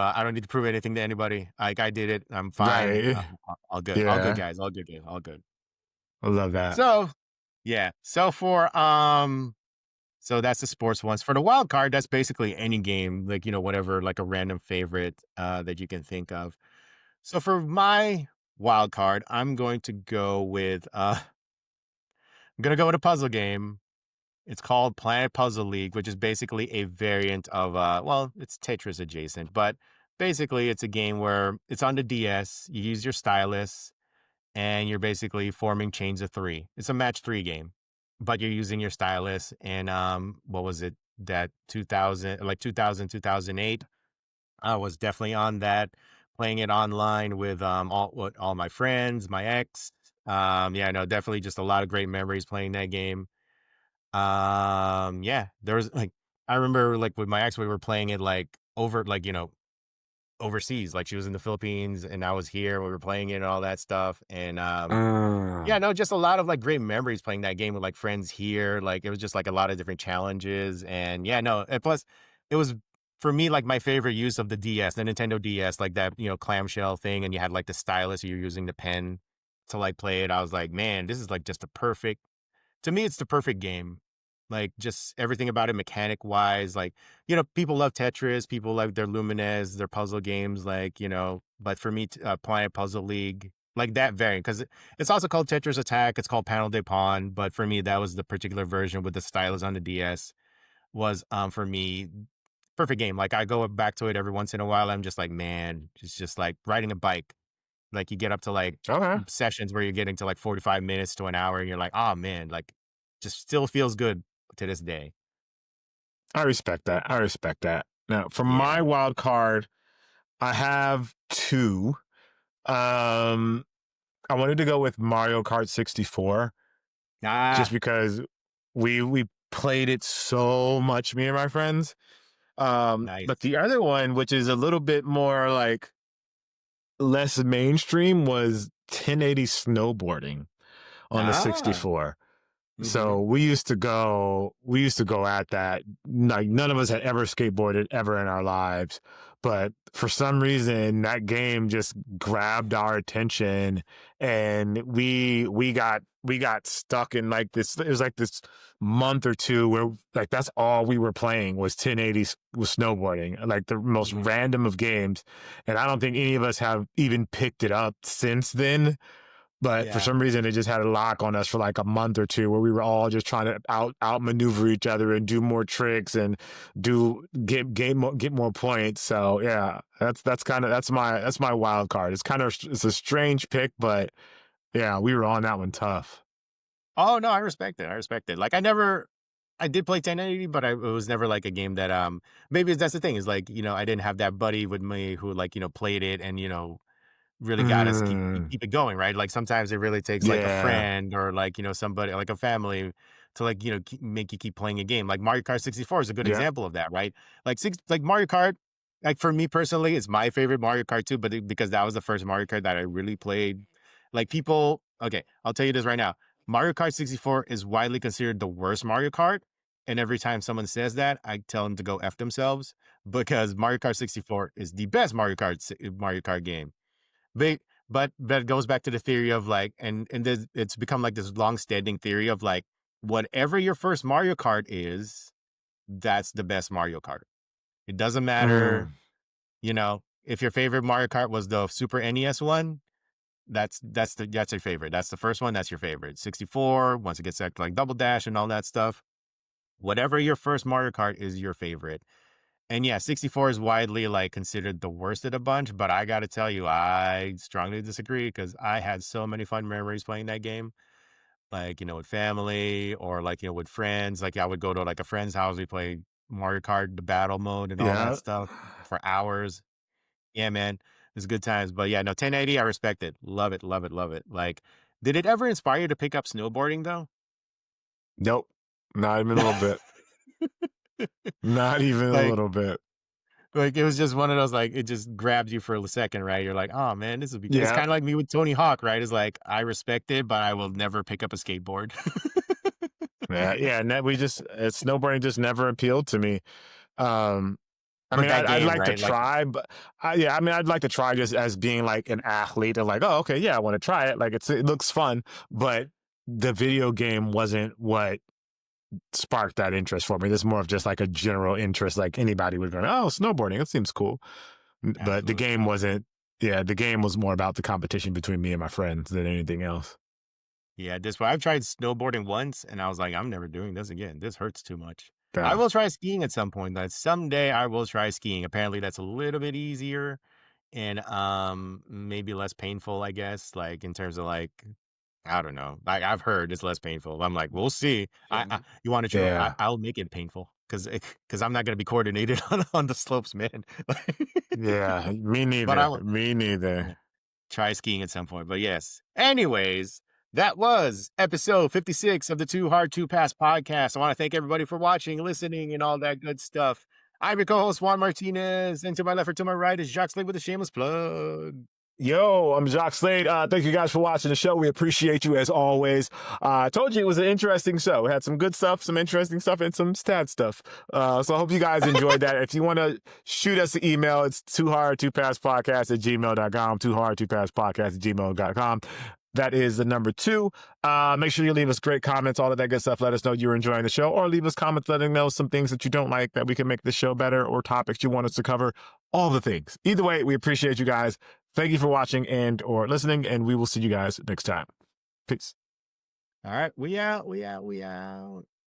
prove anything to anybody. Like I did it. I'm fine. Right. All good. All good, Yeah. guys. All good, guys. All good. I love that. So yeah. So that's the sports ones. For the wild card, that's basically any game, like you know, whatever, like a random favorite that you can think of. So for my wild card, I'm gonna go with a puzzle game. It's called Planet Puzzle League, which is basically a variant of well, it's Tetris adjacent, but basically it's a game where it's on the DS. You use your stylus and you're basically forming chains of three. It's a match three game, but you're using your stylus. And what was it? That 2000, like 2000, 2008. I was definitely on that, playing it online with all my friends, my ex. Yeah, no, definitely just a lot of great memories playing that game. Yeah, there was like I remember like with my ex, we were playing it like over like, you know, overseas. Like she was in the Philippines and I was here. We were playing it and all that stuff. And yeah, Mm. no, just a lot of like great memories playing that game with like friends here. Like it was just like a lot of different challenges. And yeah, no, and plus it was for me like my favorite use of the DS, the Nintendo DS, like that, you know, clamshell thing, and you had like the stylus, you're using the pen to like play it. I was like, man, this is like just a perfect to me, it's the perfect game. Like just everything about it, mechanic wise. Like you know, people love Tetris, people like their Lumines, their puzzle games. Like you know, but for me, Planet Puzzle League, like that variant, because it's also called Tetris Attack. It's called Panel de Pon, but for me, that was the particular version with the stylus on the DS. Was for me perfect game. Like I go back to it every once in a while. I'm just like, man, it's just like riding a bike. Like you get up to like Okay. sessions where you're getting to like 45 minutes to an hour and you're like, oh man, like just still feels good to this day. I respect that. I respect that. Now, for my Yeah. wild card, I have two. Um, I wanted to go with Mario Kart 64 just Ah, because we played it so much, me and my friends. But nice. the other one, which is a little bit more like less mainstream, was 1080 snowboarding on the Ah, 64. So we used to go at that. Like none of us had ever skateboarded ever in our lives, but for some reason that game just grabbed our attention, and we got stuck in like this. It was like this month or two where like that's all we were playing was 1080s with snowboarding, like the most random of games. And I don't think any of us have even picked it up since then. But for some reason, it just had a lock on us for like a month or two, where we were all just trying to outmaneuver each other and do more tricks and get more points. So yeah, that's my wild card. It's a strange pick, but yeah, we were on that one tough. Oh no, I respect it. I respect it. Like I did play 1080, but it was never like a game that maybe that's the thing is like I didn't have that buddy with me who like played it and really got us keep it going, right? Like sometimes it really takes like a Yeah, friend or like somebody like a family to like make you keep playing a game. Like Mario Kart 64 is a good yeah, example of that, right? Like Mario Kart, like for me personally, it's my favorite Mario Kart too, but because that was the first Mario Kart that I really played. Like people, okay, I'll tell you this right now. Mario Kart 64 is widely considered the worst Mario Kart. And every time someone says that, I tell them to go F themselves because Mario Kart 64 is the best Mario Kart game. But but it goes back to the theory of like, and it's become like this long-standing theory of like, whatever your first Mario Kart is, that's the best Mario Kart. It doesn't matter, if your favorite Mario Kart was the Super NES one, that's your favorite. That's the first one. That's your favorite. 64. Once it gets back to like Double Dash and all that stuff, whatever your first Mario Kart is your favorite. And yeah, 64 is widely like considered the worst of the bunch, but I got to tell you, I strongly disagree because I had so many fun memories playing that game. Like, with family or like, with friends. Like I would go to like a friend's house, we play Mario Kart, the battle mode and all that yeah. stuff for hours. Yeah, man. It's good times. But yeah, no, 1080, I respect it. Love it, love it, love it. Like, did it ever inspire you to pick up snowboarding though? Nope, not even a little bit. Not even a Like, little bit. Like, it was just one of those, like, it just grabbed you for a second, right? You're like, "Oh, man, this would be good." It's Yeah, kinda like me with Tony Hawk, right? It's like, I respect it, but I will never pick up a skateboard. yeah, yeah. And that snowboarding just never appealed to me. Um, I But mean, that I'd game, like to right? Like try, but yeah, I mean, I'd like to try just as being like an athlete and like, oh, okay, yeah, I want to try it. Like, it looks fun, but the video game wasn't what sparked that interest for me. This is more of just like a general interest, like anybody would go, oh, snowboarding, it seems cool. But the absolutely game not. wasn't. Yeah, the game was more about the competition between me and my friends than anything else. Yeah, this way I've tried snowboarding once, and I was like, "I'm never doing this again. This hurts too much." I Yeah, will try skiing at some point, that someday I will try skiing. Apparently, that's a little bit easier and, maybe less painful, I guess, like, in terms of, like, I don't know. I've heard it's less painful. I'm like, we'll see. You want to try? yeah, I'll make it painful because I'm not gonna be coordinated on the slopes, man. yeah. Me But I neither. will Me neither. yeah, try skiing at some point. But yes. Anyways, that was episode 56 of the Too Hard to Pass podcast. I want to thank everybody for watching, listening, and all that good stuff. I'm your co-host Juan Martinez, and to my left or to my right is Jacques with a shameless plug. Yo, I'm Jacques Slade. Thank you guys for watching the show. We appreciate you as always. I told you it was an interesting show. We had some good stuff, some interesting stuff, and some sad stuff. So I hope you guys enjoyed that. If you want to shoot us an email, it's toohardtopasspodcast@gmail.com, toohardtopasspodcast@gmail.com. That is the number 2. Make sure you leave us great comments, all of that good stuff. Let us know you're enjoying the show, or leave us comments letting know some things that you don't like that we can make the show better, or topics you want us to cover. All the things. Either way, we appreciate you guys. Thank you for watching and or listening, and we will see you guys next time. Peace. All right, we out, we out, we out.